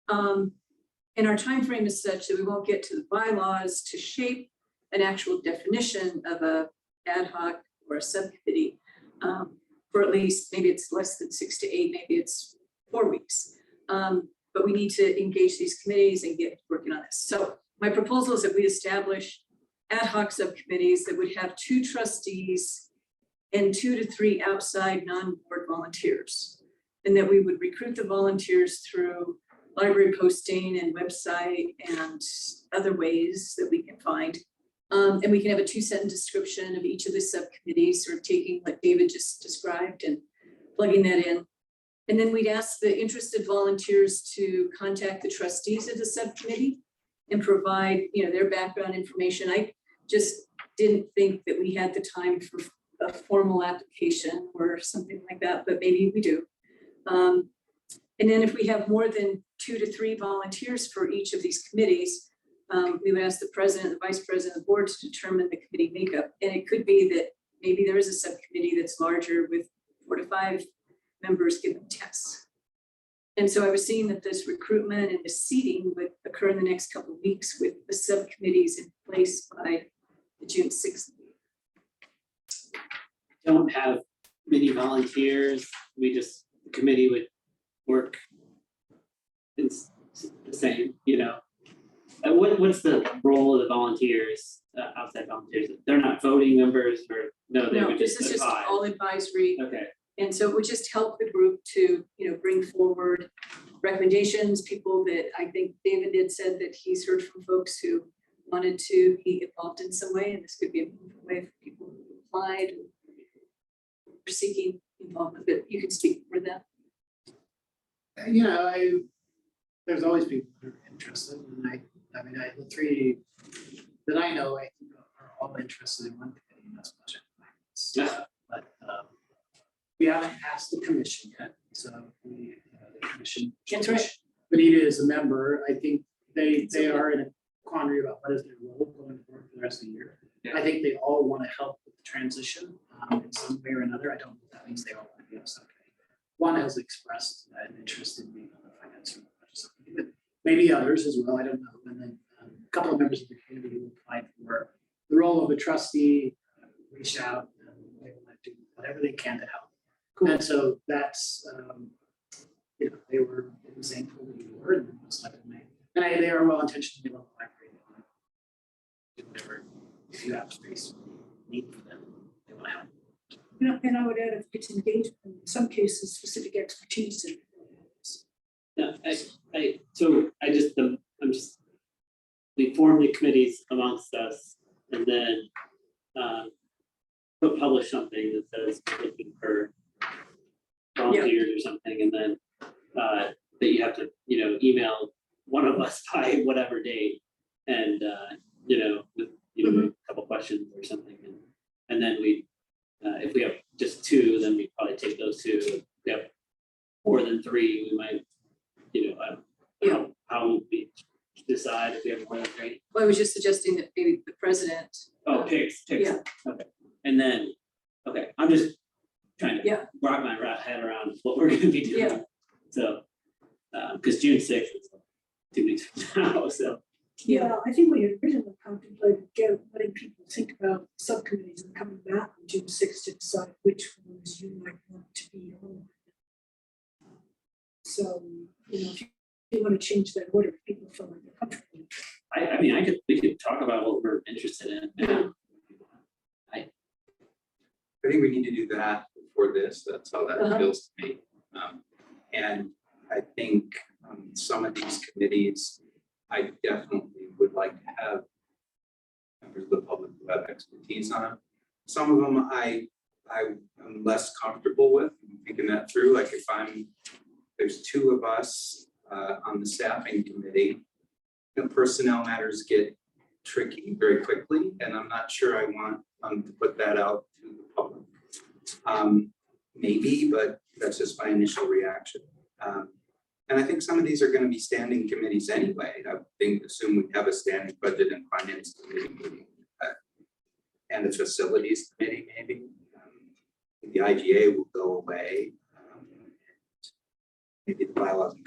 and our time frame is such that we won't get to the bylaws to shape an actual definition of a ad hoc or a subcommittee for at least, maybe it's less than 6 to 8, maybe it's 4 weeks. But we need to engage these committees and get working on this. So my proposal is that we establish ad hoc subcommittees that would have 2 trustees and 2 to 3 outside non-board volunteers. And that we would recruit the volunteers through library posting and website and other ways that we can find. And we can have a 2-sentence description of each of the subcommittees, sort of taking what David just described and plugging that in. And then we'd ask the interested volunteers to contact the trustees of the subcommittee and provide, their background information. I just didn't think that we had the time for a formal application or something like that, but maybe we do. And then if we have more than 2 to 3 volunteers for each of these committees, we would ask the president, the vice president of the board to determine the committee makeup. And it could be that maybe there is a subcommittee that's larger with 4 to 5 members given tests. And so I was seeing that this recruitment and the seating would occur in the next couple of weeks with the subcommittees in place by the June 6th. Don't have many volunteers. The committee would work. It's the same, what's the role of the volunteers, outside volunteers? They're not voting members or, no, they would just This is just advise. all advisory. Okay, And so it would just help the group to, bring forward recommendations, people that I think David had said that he's heard from folks who wanted to be involved in some way, and this could be a way for people who applied or seeking involvement, but you can speak for that. There's always people who are interested, and the 3 that I know, I think are all interested in one committee, and that's budget. But we haven't asked the commission yet, so the commission. That's right. Benita is a member. I think they are in a quandary about what is their role going forward for the rest of the year. Yeah. I think they all want to help with the transition in some way or another. I don't know if that means they all want to be on subcommittee. One has expressed an interest in being on the finance or budget subcommittee, but maybe others as well. I don't know. And then a couple of members of the community who applied for the role of a trustee, reach out and they want to do whatever they can to help. Cool. And so that's, they were in the same pool that you were, and most likely and they are well intentioned to be local library. Do whatever, if you have space, need for them, they want to help. And I would add, if it's engagement, in some cases, specific expertise. we form the committees amongst us and then, publish something that says we're looking for volunteers or something, and then, that you have to, email one of us by whatever date, and with a couple questions or something, and then we, if we have just 2, then we probably take those 2. If we have more than 3, we might, how would we decide if we have more than 3? Well, I was just suggesting that maybe the president. Oh, picks. Yeah. Okay, and then, okay, I'm just trying to wrap my head around what we're gonna be doing. Yeah. So, because June 6th is 2 weeks from now, so. Yeah, I think we had originally contemplated letting people think about subcommittees and coming back on June 6th to decide which ones you might want to be on. So, if you want to change that order, people feel like they're comfortable. We could talk about what we're interested in. Yeah. I think we need to do that before this. That's how that feels to me. And I think some of these committees, I definitely would like to have members of the public who have expertise on. Some of them I'm less comfortable with. I'm thinking that through. Like if there's 2 of us on the staffing committee, personnel matters get tricky very quickly, and I'm not sure I want to put that out to the public. Maybe, but that's just my initial reaction. And I think some of these are going to be standing committees anyway. Assume we have a standing budget and finance committee meeting, and a facilities committee maybe. The IGA will go away. Maybe the bylaws and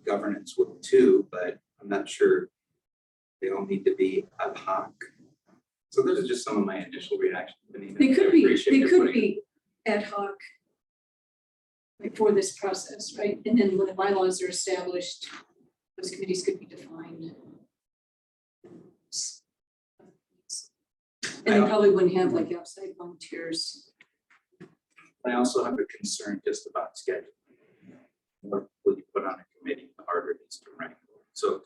governance will too, but I'm not sure they all need to be ad hoc. So those are just some of my initial reactions. They could be ad hoc for this process, right? And then when the bylaws are established, those committees could be defined. And they probably wouldn't have like outside volunteers I also have a concern just about scheduling. The more people you put on a committee, the harder it is to rank. So,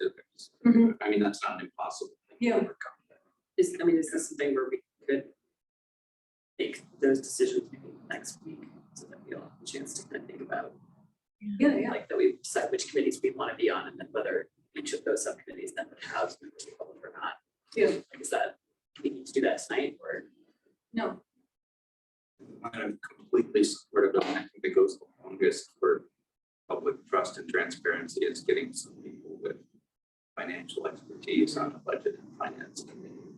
Mhm. I mean, that's not an impossible thing to Yeah. overcome. Is this something where we could make those decisions maybe next week so that we all have a chance to kind of think about, Yeah. like, that we decide which committees we want to be on and then whether each of those subcommittees then would have members of the public or not. Yeah. Like, is that, we need to do that tonight or? No. I'm completely supportive of it. I think it goes the longest for public trust and transparency is getting some people with financial expertise on the budget and finance committee.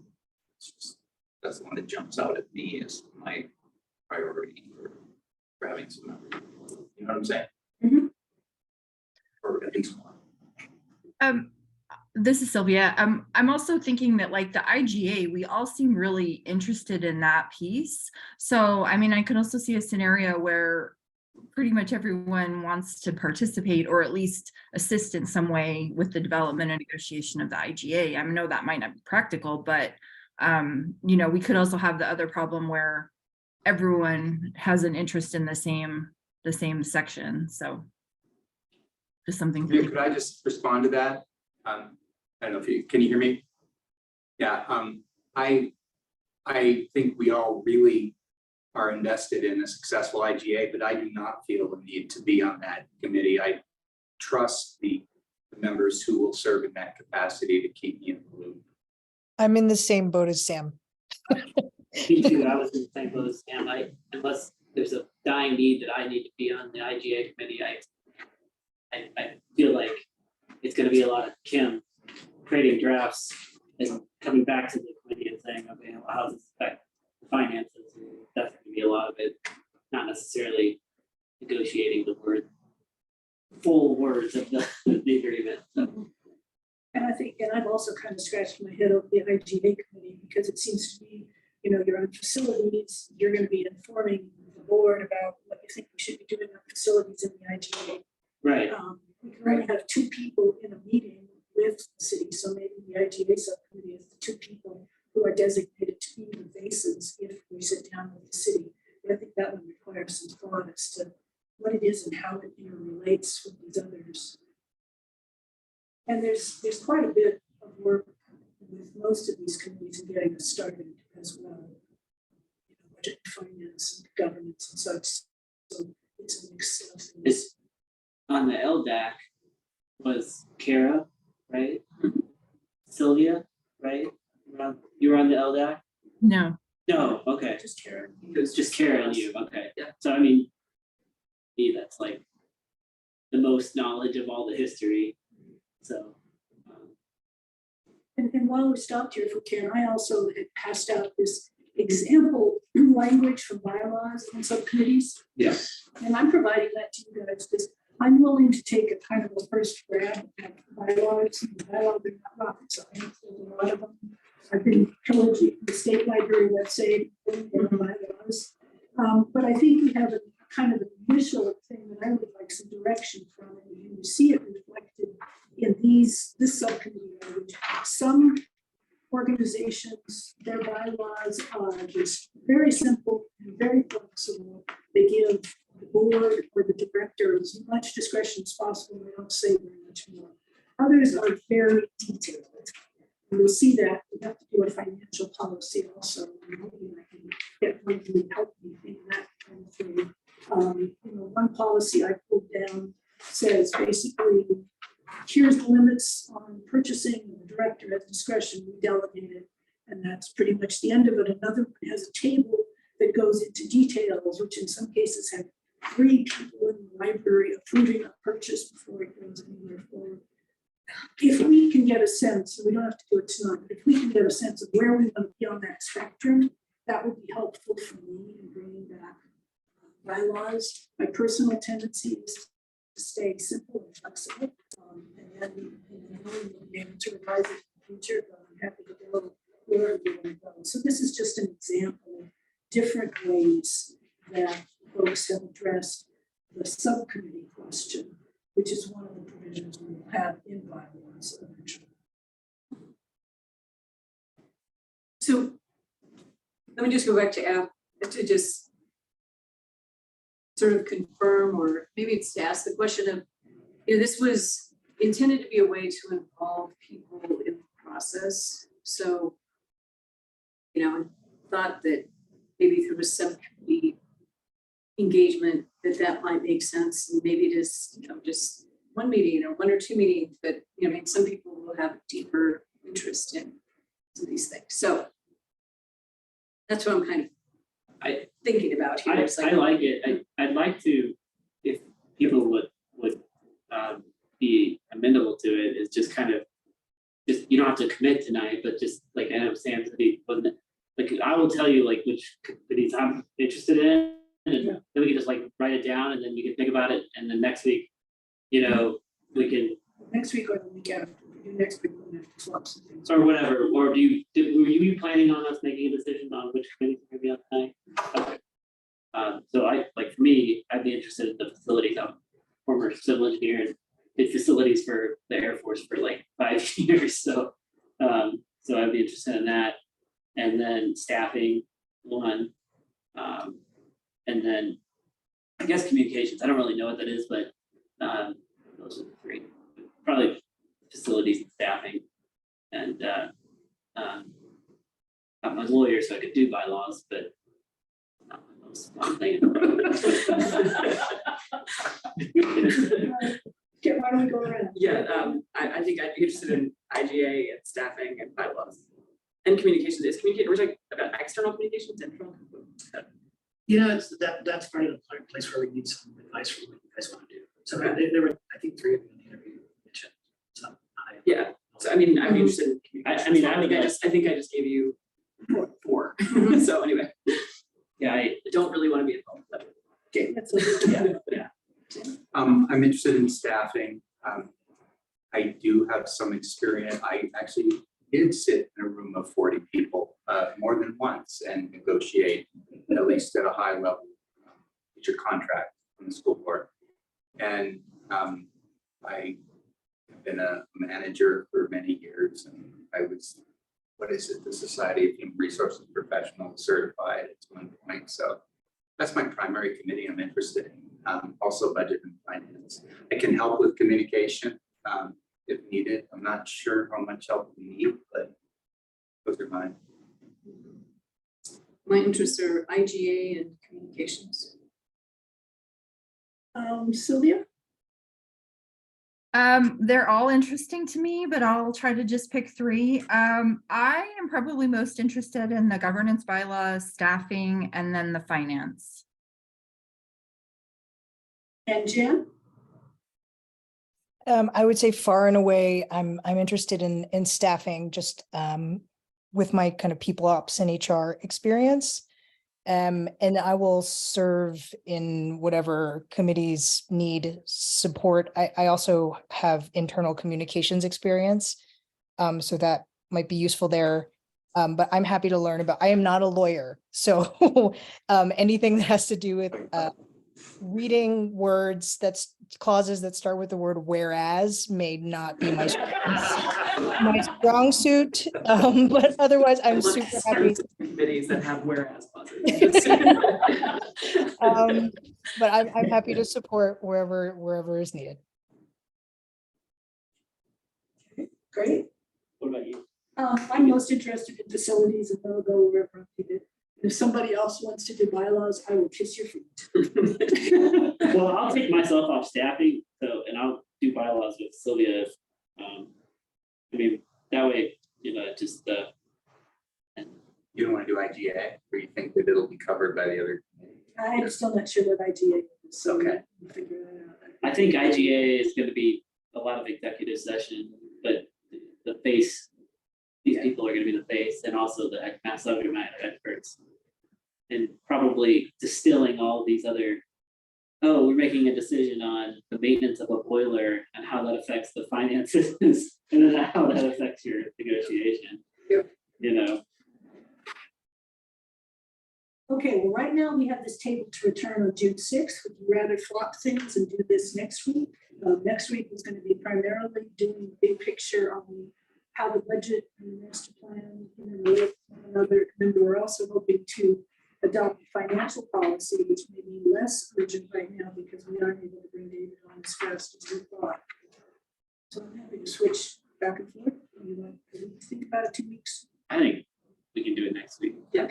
It's just, that's the one that jumps out at me as my priority for having some members. You know what I'm saying? Mhm. Or at least one. This is Sylvia. I'm also thinking that like the IGA, we all seem really interested in that piece. So, I mean, I could also see a scenario where pretty much everyone wants to participate or at least assist in some way with the development and negotiation of the IGA. I know that might not be practical, but you know, we could also have the other problem where everyone has an interest in the same section. So just something to think. Could I just respond to that? I don't know if can you hear me? Yeah, I think we all really are invested in a successful IGA, but I do not feel the need to be on that committee. I trust the members who will serve in that capacity to keep me in the loop. I'm in the same boat as Sam. Me too, I was in the same boat as Sam. Unless there's a dying need that I need to be on the IGA committee, I feel like it's gonna be a lot of Kim creating drafts and coming back to the committee and saying, okay, well, how does this affect the finances? And that's gonna be a lot of it, not necessarily negotiating the full words of the agreement. So, And I think, and I'm also kind of scratching my head over the IGA committee because it seems to be, you know, you're on facilities, you're going to be informing the board about what you think we should be doing on facilities in the IGA. right. We can only have two people in a meeting with the city, so maybe the IGA subcommittee is the two people who are designated to be the faces if we sit down with the city. But I think that would require some thought as to what it is and how it interrelates with these others. And there's quite a bit of work with most of these committees in getting us started as well. You know, budget, finance, and governance and such. So it's a mix of things. It's on the LDAC was Kara, right? Sylvia, right? You were on the LDAC? No. No, okay. Just Karen. It was just Kara and you, okay. Yeah. So I mean, me, that's like the most knowledge of all the history. So. And while we stopped here for Karen, I also had passed out this example language from bylaws and subcommittees. Yes. And I'm providing that to you guys because I'm willing to take a kind of a first grab at bylaws. Bylaws are not rocket science. There's a lot of them. I've been pillaging the state library website for bylaws. But I think we have a kind of an initial thing that I would like some direction from, and you see it reflected in this subcommittee language. Some organizations, their bylaws are just very simple and very flexible. They give the board or the director as much discretion as possible. They don't say very much more. Others are very detailed. And you'll see that we have to do a financial policy also. I'm hoping I can get one to help me think that kind of thing. You know, one policy I pulled down says basically, here's the limits on purchasing, and the director has discretion, we delegate it, and that's pretty much the end of it. Another one has a table that goes into details, which in some cases have 3 people in the library approving a purchase before it goes anywhere forward. If we can get a sense, and we don't have to do it tonight, but if we can get a sense of where we want to be on that spectrum, that would be helpful for me in bringing back bylaws. My personal tendency is to stay simple and flexible, and then we'll be able to revise it in the future, but I'm happy to go wherever we want to go. So this is just an example of different ways that folks have addressed the subcommittee question, which is one of the provisions we will have in bylaws eventually. So let me just go back to just sort of confirm, or maybe it's to ask the question of, this was intended to be a way to involve people in the process. So, I thought that maybe there was some community engagement that might make sense, and maybe just, just one meeting or one or two meetings, but, some people will have a deeper interest in some of these things. So that's what I'm kind of thinking about here. It's I like it. I'd like to, if people would be amenable to it, is just kind of, you don't have to commit tonight, but just like I know Sam said, I will tell you like which committees I'm interested in, and then we can just like write it down, and then we can think about it, and then next week, we can. Next week or the week after, next week, we'll have to swap some things. Or whatever, or were you planning on us making a decision on which committee we're gonna be on tonight? Okay. So for me, I'd be interested in the facilities. I'm a former civil engineer and did facilities for the Air Force for like 5 years. So I'd be interested in that. And then staffing, one. And then I guess communications. I don't really know what that is, but those are the three. Probably facilities and staffing. And I'm a lawyer, so I could do bylaws, but not the most fun thing. Okay, why don't we go around? Yeah, I think I'd be interested in IGA and staffing and bylaws. And communications. We're talking about external communications, internal. It's that's part of the place where we need some advice from what you guys want to do. So there were, I think, 3 of you in the interview mentioned some. Yeah. So I'm interested in communications. I think I just gave you 4. So anyway. Yeah, I don't really want to be involved. Okay, that's a Yeah. I'm interested in staffing. I do have some experience. I actually did sit in a room of 40 people more than once and negotiate, at least at a high level, your contract from the school board. And I have been a manager for many years, and I was, the Society of Human Resources Professional certified at one point. So that's my primary committee I'm interested in. Also budget and finance. I can help with communication if needed. I'm not sure how much help we need, but those are mine. My interests are IGA and communications. Sylvia? They're all interesting to me, but I'll try to just pick 3. I am probably most interested in the governance bylaws, staffing, and then the finance. And Jen? I would say far and away, I'm interested in staffing, just with my kind of people ops and HR experience. And I will serve in whatever committees need support. I also have internal communications experience, so that might be useful there. But I'm happy to learn about, I am not a lawyer, so anything that has to do with reading words, that's clauses that start with the word whereas, may not be my strong suit, but otherwise I'm super happy. Committees that have whereas clauses. But I'm happy to support wherever is needed. Great. What about you? I'm most interested in facilities, and they'll go wherever I'm needed. If somebody else wants to do bylaws, I will kiss your feet. Well, I'll take myself off staffing, and I'll do bylaws with Sylvia. That way, just You don't want to do IGA, or you think that it'll be covered by the other? I'm still not sure what IGA is, so Okay. we'll figure that out. I think IGA is going to be a lot of executive session, but the face, these people are going to be the face, and also the subject matter experts, and probably distilling all these other. Oh, we're making a decision on the maintenance of a boiler and how that affects the finances, and then how that affects your negotiation. Yep. Okay, well, right now we have this table to return on June 6th. Would you rather flop things and do this next week? Next week is going to be primarily doing big picture on how the budget and the master plan relate to one another. And then we're also hoping to adopt a financial policy, which may be less urgent right now because we aren't able to bring David on as fast as we thought. So I'm happy to switch back and forth. You want to think about it 2 weeks? I think we can do it next week. Yeah,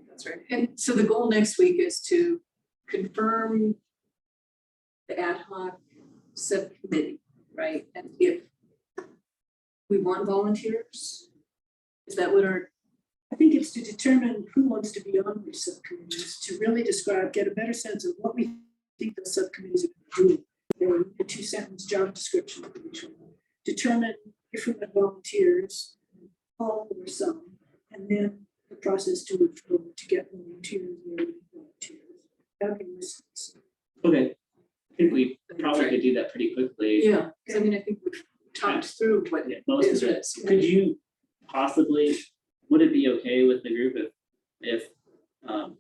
that's right. And so the goal next week is to confirm the ad hoc subcommittee, right? And if we want volunteers, is that what our, I think it's to determine who wants to be on these subcommittees, to really describe, get a better sense of what we think the subcommittees are doing. They're a 2-sentence job description for each one. Determine if we want volunteers, all or some, and then the process to move forward to get volunteers, where we need volunteers. That makes sense. Okay. I think we probably could do that pretty quickly. yeah, 'cause I mean, I think we've talked through what Yeah, most is of it. this. Could you possibly, would it be okay with the group if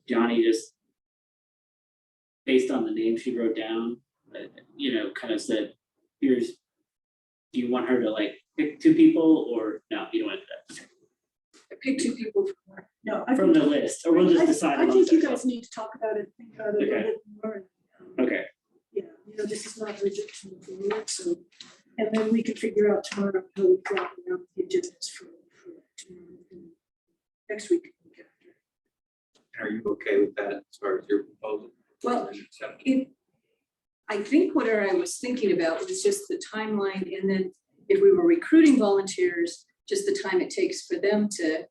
Johnny just, based on the name she wrote down, kind of said, here's, do you want her to like pick 2 people or no, you don't want that? Pick 2 people No, I From think, the list, or we'll just decide. I think amongst you guys ourselves. need to talk about it, think about it a little Okay. bit more. Okay, Yeah, this is not urgent to move forward, so, and then we can figure out tomorrow how we drop around the agendas for tomorrow and next week. Are you okay with that as far as your proposal? Well, I think what I was thinking about was just the timeline, and then if we were recruiting volunteers, just the time it takes for them to,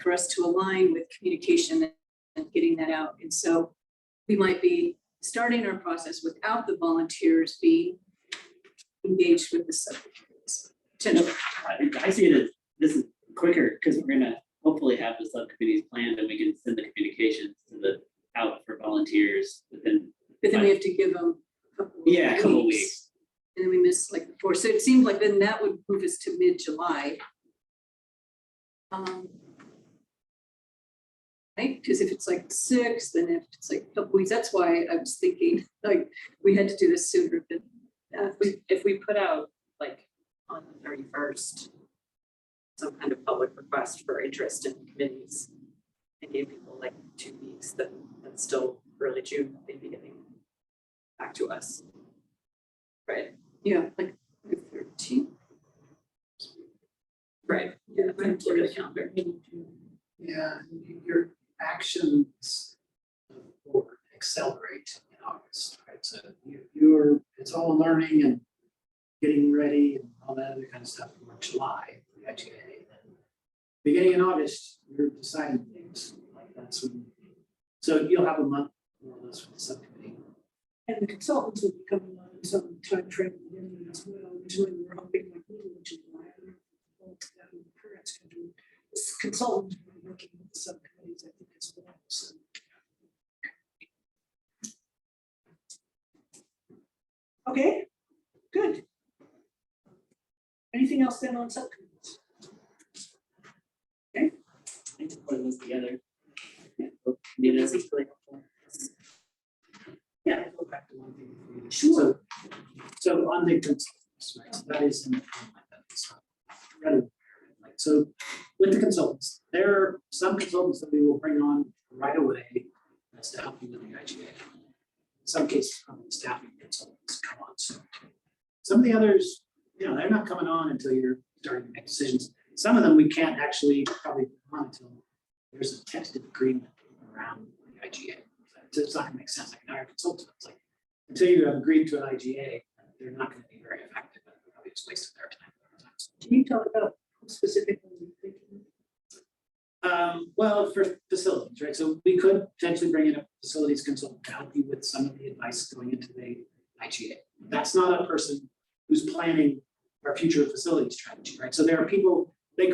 for us to align with communication and getting that out. And so we might be starting our process without the volunteers being engaged with the subcommittees. Potentially. I see it as, this is quicker, because we're gonna hopefully have the subcommittees planned and we can send the communications out for volunteers within. But then we have to give them a couple Yeah, a couple weeks. And then we miss like the 4. So it seems like then that would move us to mid-July. Right, because if it's like 6, then if it's like a couple weeks, that's why I was thinking like we had to do this sooner than that. If we put out like on the 31st, some kind of public request for interest in committees and gave people like 2 weeks, then that's still early June, they'd be getting back to us. Right, Yeah, like the 13th. right. Yeah, look at the calendar. Yeah, your actions will accelerate in August, right? So it's all learning and getting ready and all that other kind of stuff for July, the IGA. And beginning in August, you're deciding things like that's when, so you'll have a month more or less with the subcommittee. And the consultants will be coming on in some time frame within them as well. Originally, we were hoping like middle of July. I don't know if that would be the current schedule. This consultants will be working with the subcommittees, I think, as well. So. Okay, good. Anything else then on subcommittees? I think to put those together. Yeah, this is really helpful. Yeah, I'll go back to one thing. for you. Sure. So on the consultants, right, so that is in the format that it's rather, like, so with the consultants, there are some consultants that we will bring on right away as to help you with the IGA. In some cases, probably the staffing consultants come on soon. Some of the others, they're not coming on until you're starting to make decisions. Some of them we can't actually probably put on until there's a tentative agreement around the IGA. It's not gonna make sense. I can hire consultants. It's like, until you have agreed to an IGA, they're not gonna be very effective. Probably just wasting their time. Can you talk about specifically what you're thinking? Well, for facilities, right? So we could potentially bring in a facilities consultant to help you with some of the advice going into the IGA. That's not a person who's planning our future facility strategy, right? So there are people, they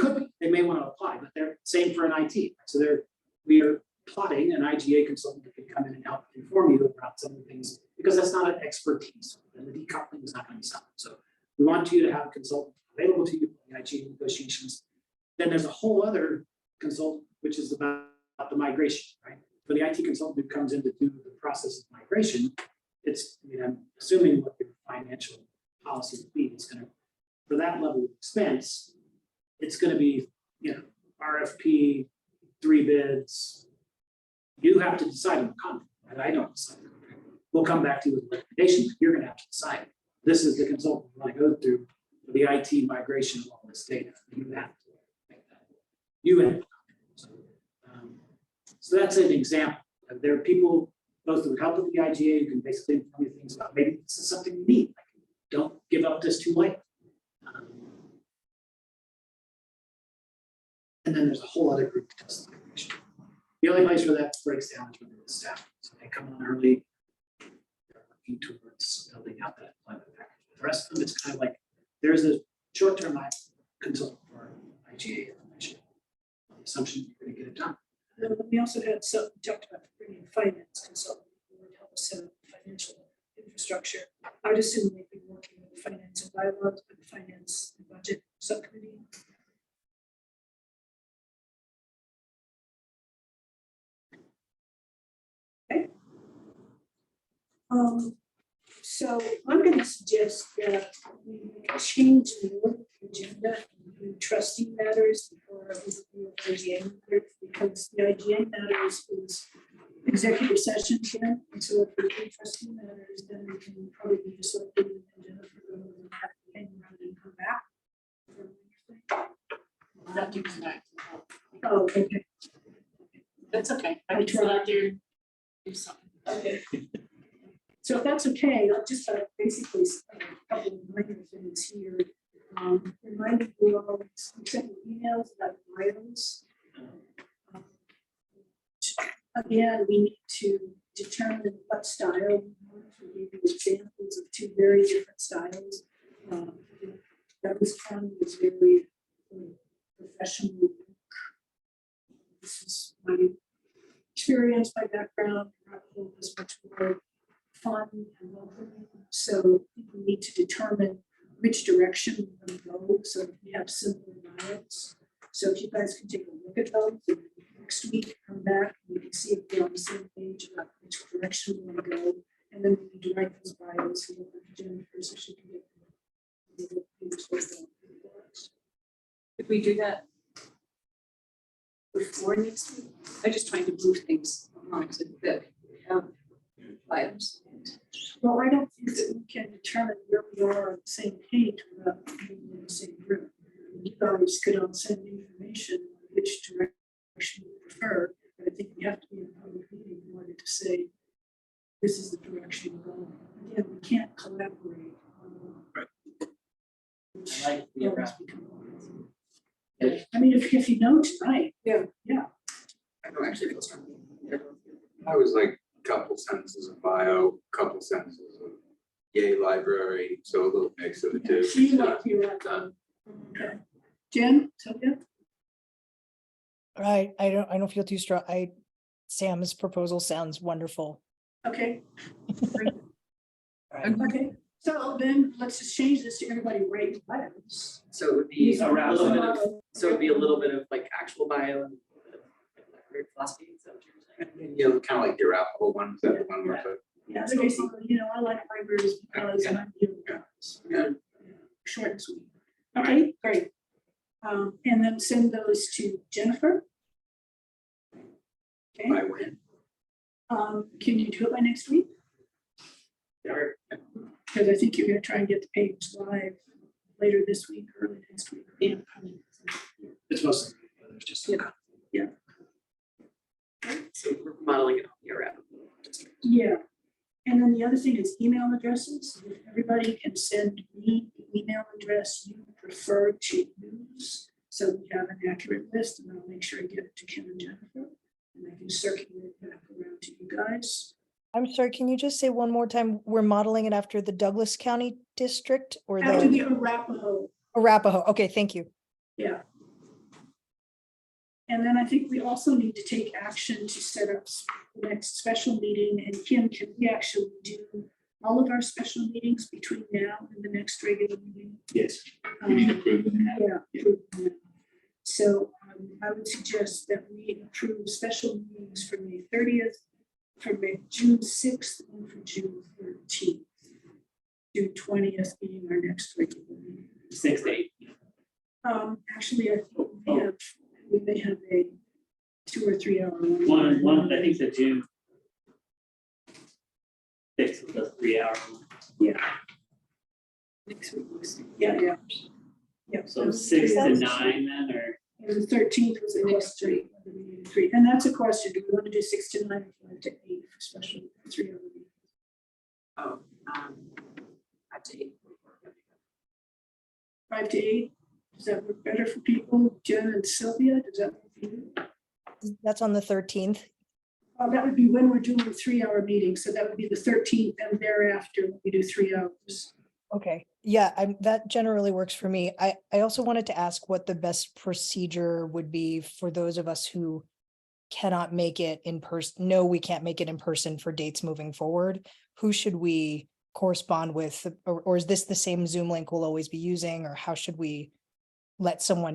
may want to apply, but they're same for an IT. Right? So we are plotting an IGA consultant that can come in and help inform you about some of the things, because that's not an expertise, and the decoupling is not going to be something. So we want you to have a consultant available to you for the IGA negotiations. Then there's a whole other consultant, which is about the migration, right? For the IT consultant who comes in to do the process of migration, I'm assuming what your financial policy would be, it's going to, for that level of expense, it's going to be, RFP, 3 bids, You have to decide on the content, and I don't decide. We'll come back to you with a recommendation, but you're gonna have to decide. This is the consultant we want to go through for the IT migration of all this data. You have to make that. You have. So that's an example. There are people, both who would help with the IGA, who can basically inform you things about maybe this is something you need. Like, don't give up this too late. And then there's a whole other group that does the migration. The only place where that breaks down is when the staff. So they come on early. They're working towards building out that employment package. The rest of them, it's kind of like there's a short-term consultant for IGA information. On the assumption you're going to get it done. And then we also had some, we talked about bringing a finance consultant who would help us set up financial infrastructure. I would assume they'd be working with the finance and bylaws, with the finance and budget subcommittee. Okay. So I'm going to suggest that we change the agenda in trustee matters before we do IGA matters, because the IGA matters is executive session again. And so if we do trustee matters, then we can probably just like do the agenda for those and have to hang around and come back. Not do tonight. Oh, okay. That's okay. I I can try. sit out there and do something. Okay. So if that's okay, I'll just basically a couple of minor things here. Reminding you all, we sent emails about bios. Again, we need to determine what style we want. We gave you examples of two very different styles. Douglas County is very professional. This is my experience, my background. Rockville is much more fun and welcoming. So we need to determine which direction we want to go. So we have similar bios. So if you guys can take a look at those and next week, come back and we can see if we're on the same page about which direction we want to go. And then we can write those bios and we'll have Jennifer so she can get them. Could we do that before next week? I'm just trying to move things along so that we have items. Well, I don't think that we can determine where we are on the same page without being in the same group. You guys could all send information on which direction you prefer, but I think we have to be in a public meeting in order to say, this is the direction we're going. Again, we can't collaborate on which I like the always wrap. become I mean, if you know tonight, yeah. I don't actually feel strongly. I was like a couple sentences of bio, couple sentences of yay library, so a little mix of the two. So you like your, okay. Jen, Sylvia? Right, I don't feel too strong. Sam's proposal sounds wonderful. Okay. Agreed. Okay, so then let's just change this to everybody write bios. So it would be Use a our little bit of, model. so it'd be a little bit of like actual bio and philosophy. Is that what you're saying? You know, kind of like your Apple one, is that the one where the Yeah, so basically, I like libraries because I'm doing guys. Yeah. Short and sweet. Okay, great. And then send those to Jennifer. Okay, I win. can you do it by next week? Because I think you're gonna try and get the page live later this week, early next week. Yeah. It's mostly, there's just. So we're modeling it on your app. Yeah, and then the other thing is email addresses. If everybody can send me the email address you prefer to use, so we have an accurate list, and I'll make sure I get it to Kim and Jennifer, and I can circulate it back around to you guys. I'm sorry, can you just say one more time, we're modeling it after the Douglas County District or After the the Arapahoe, Arapahoe? Okay, thank you. yeah. And then I think we also need to take action to set up the next special meeting. And Kim, can we actually do all of our special meetings between now and the next regular meeting? Yes, we need to prove them. Yeah. approve them. So I would suggest that we approve special meetings for May 30th, for May June 6th, and for June 13th. June 20th being our next regular meeting. 6 to 8. Actually, I think we may have a 2 or 3 hour. One, I think the June 6th was a 3 hour. Yeah, Next week looks yeah. Yeah. So 6 to 9 then, or? And the 13th was the next 3. And that's a question. Do we want to do 6 to 9 or 5 to 8 for special 3 hour meetings? Oh, 5 to 8. 5 to 8? Does that work better for people? Jen and Sylvia, does that work for you? That's on the 13th. That would be when we're doing a 3 hour meeting. So that would be the 13th and thereafter we do 3 hours. Okay, yeah, that generally works for me. I also wanted to ask what the best procedure would be for those of us who cannot make it in person. No, we can't make it in person for dates moving forward. Who should we correspond with? Or is this the same Zoom link we'll always be using? Or how should we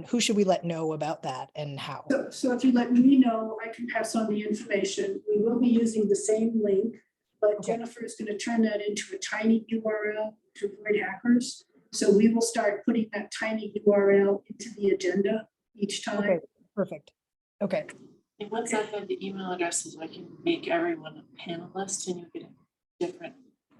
who should we let know about that and how? So if you let me know, I can pass on the information. We will be using the same link, but Okay. Jennifer is going to turn that into a tiny URL to avoid hackers. So we will start putting that tiny URL into the agenda each time. Okay, perfect. Okay, And once I have the email addresses, I can make everyone a panelist and you get a different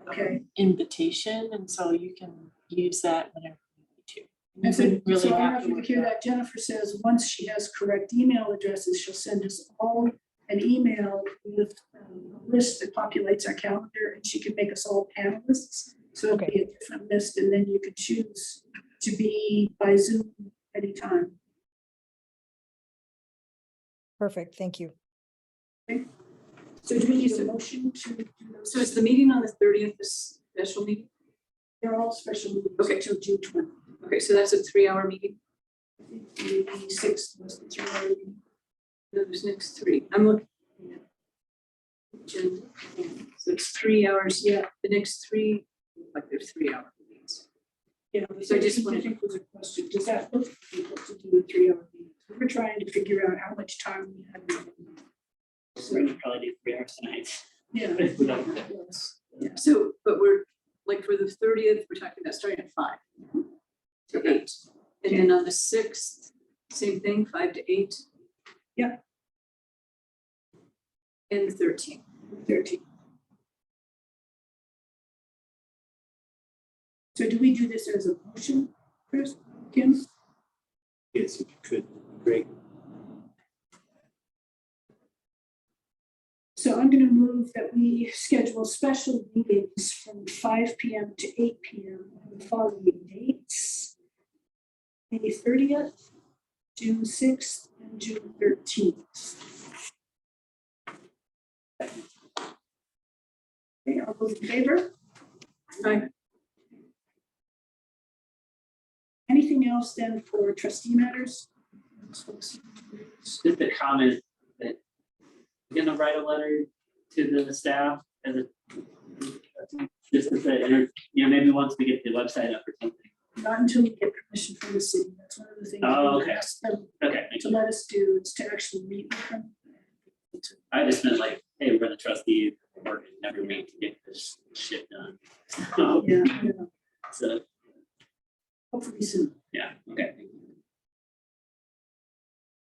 Okay. invitation. And so you can use that whenever you need to. You And so, wouldn't really so I don't know have if to you worry could hear about- that. Jennifer says, once she has correct email addresses, she'll send us all an email with a list that populates our calendar, and she can make us all panelists. So it'll be a different list, and then you could choose to be by Zoom anytime. perfect. Thank you. So do we need a motion to do those? So is the meeting on the 30th, this special meeting? They're all special meetings Okay. until June 20. Okay, so that's a 3-hour meeting. The 6th was the 3 hour meeting. Those next 3. I'm looking at agenda. So it's 3 hours. Yeah, the next 3, like they're 3-hour meetings. Yeah, So I just I wanted- think was a question, does that look for people to do a 3 hour meeting? We're trying to figure out how much time we have. We're gonna probably do 3 hours tonight. Yeah. If we don't- Yeah. So, but we're, like for the 30th, we're talking about starting at 5 to 8. And then on the 6th, same thing, 5 to 8. Yeah. And the 13th. 13. So do we do this as a motion, Chris, Kim? Yes, if you could, great. So I'm going to move that we schedule special meetings from 5 PM to 8 PM on the following dates. May 30th, June 6th, and June 13th. Okay, all those in favor? Aye. Anything else then for trustee matters? Just a comment that you're gonna write a letter to the staff and just to say, maybe once we get the website up or something. Not until we get permission from the city. That's one of the things Oh, we okay. asked them Okay, to let us do, is to actually meet with them. I just meant like, hey, we're the trustees, we're never meet to get this shit done. So, Yeah, yeah, so, hopefully soon. yeah, okay.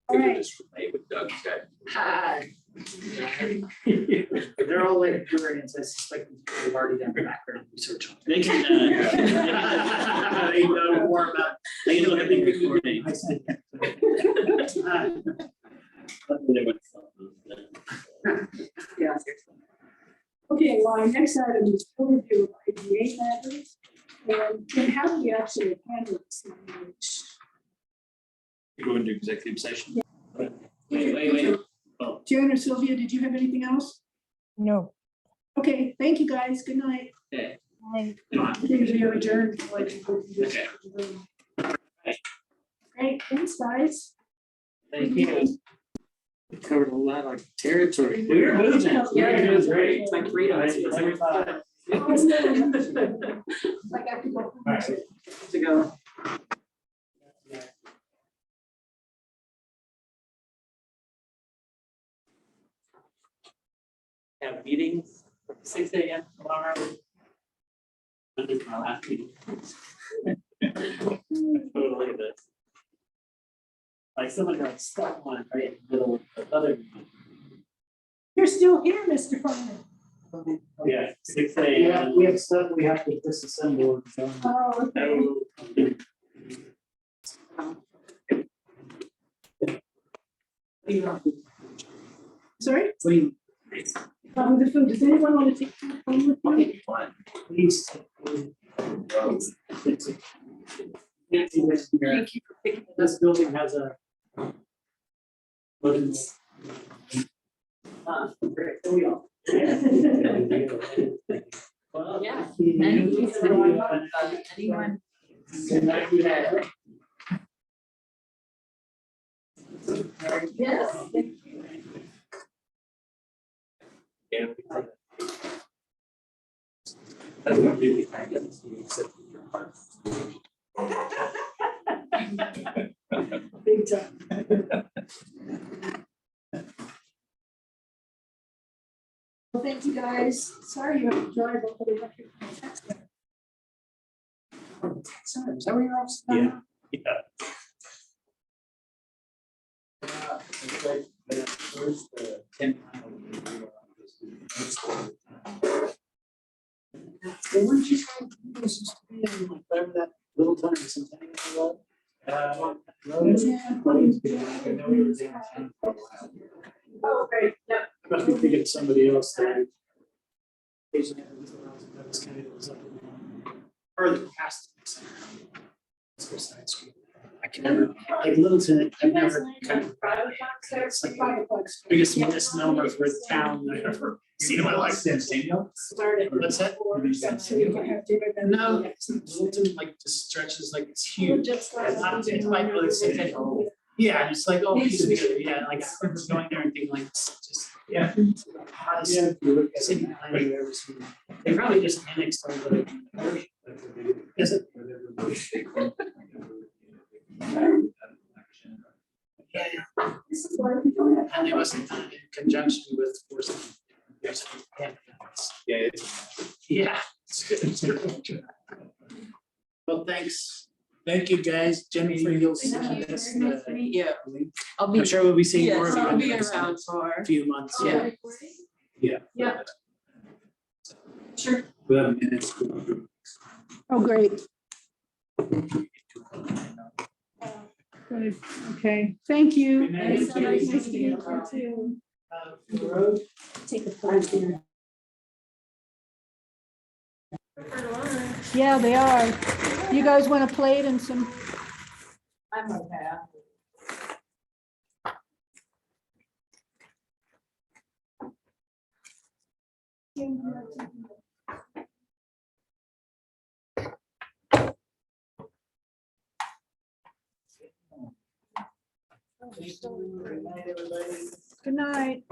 All right. Just relate what Doug said. Hi. They're all librarians, I suspect they've already done background research on it. They can, They know more about. they know everything recording. I said. Yeah. Okay, well, our next item is overview of IDA matters. And then how do we actually handle this language? You go into executive session. Wait. Oh, Jen or Sylvia, did you have anything else? No. Okay, thank you, guys. Good night. okay. Things we are adjourned. So I can go through this. Great, thanks, guys. Thank you. We covered a lot of territory. We were moving. Yeah, It was great. It's like great. It's every time. Like I have to go. To go. Have meetings 6 AM tomorrow. This is my last meeting. Totally this. like someone got stuck on right in the middle of the other. You're still here, Mr. Farman. Yeah, 6 a.m. Yeah, we have stuff we have to disassemble. So. Oh, okay. Sorry? What do you? With the food, does anyone want to take food home with you? Okay, fine. Please. Nancy, Thank you for picking it up. this building has a. Great, there we go. Well, Yeah. anyone. Good night, good night. Yes. Yeah. That's what really happens, you accept your heart. Big time. Well, thank you, guys. Sorry you have to drive over the record. Sorry, is that where you're off? Yeah. Yeah. It's like the first 10 the one you tried was just to be in like whatever that little town in Centennial was. Yeah. Oh, great, yeah. I must be thinking of somebody else there. Occasionally, that was kind of, it was like further past. It's a side street. I can never, like Littleton, I've never kind of. It's like the biggest misnomer for the town that I've ever seen in my life. Centennial? Started. What's that? No, Littleton like just stretches like it's huge. It's like, oh, it's Centennial. Yeah, it's like, oh, yeah, like I remember going there and thinking like, it's just, yeah. Hottest city planning I've ever seen. They probably just annexed all the. Is it? Yeah. And they must have done it in conjunction with forcing. Yeah. Yeah. It's good. Well, thanks. Thank you, guys. Jennifer, you'll see this. Yeah. I'm sure we'll be seeing more of you I'll in be the next around for. few months. Yeah. Yeah. Yeah. Sure. We'll have minutes. Oh, great. Good, okay, thank you. Good night. Thanks, nice to meet you too. The road. Take a photo here. Yeah, they are. You guys want a plate and some? I'm okay. Good night.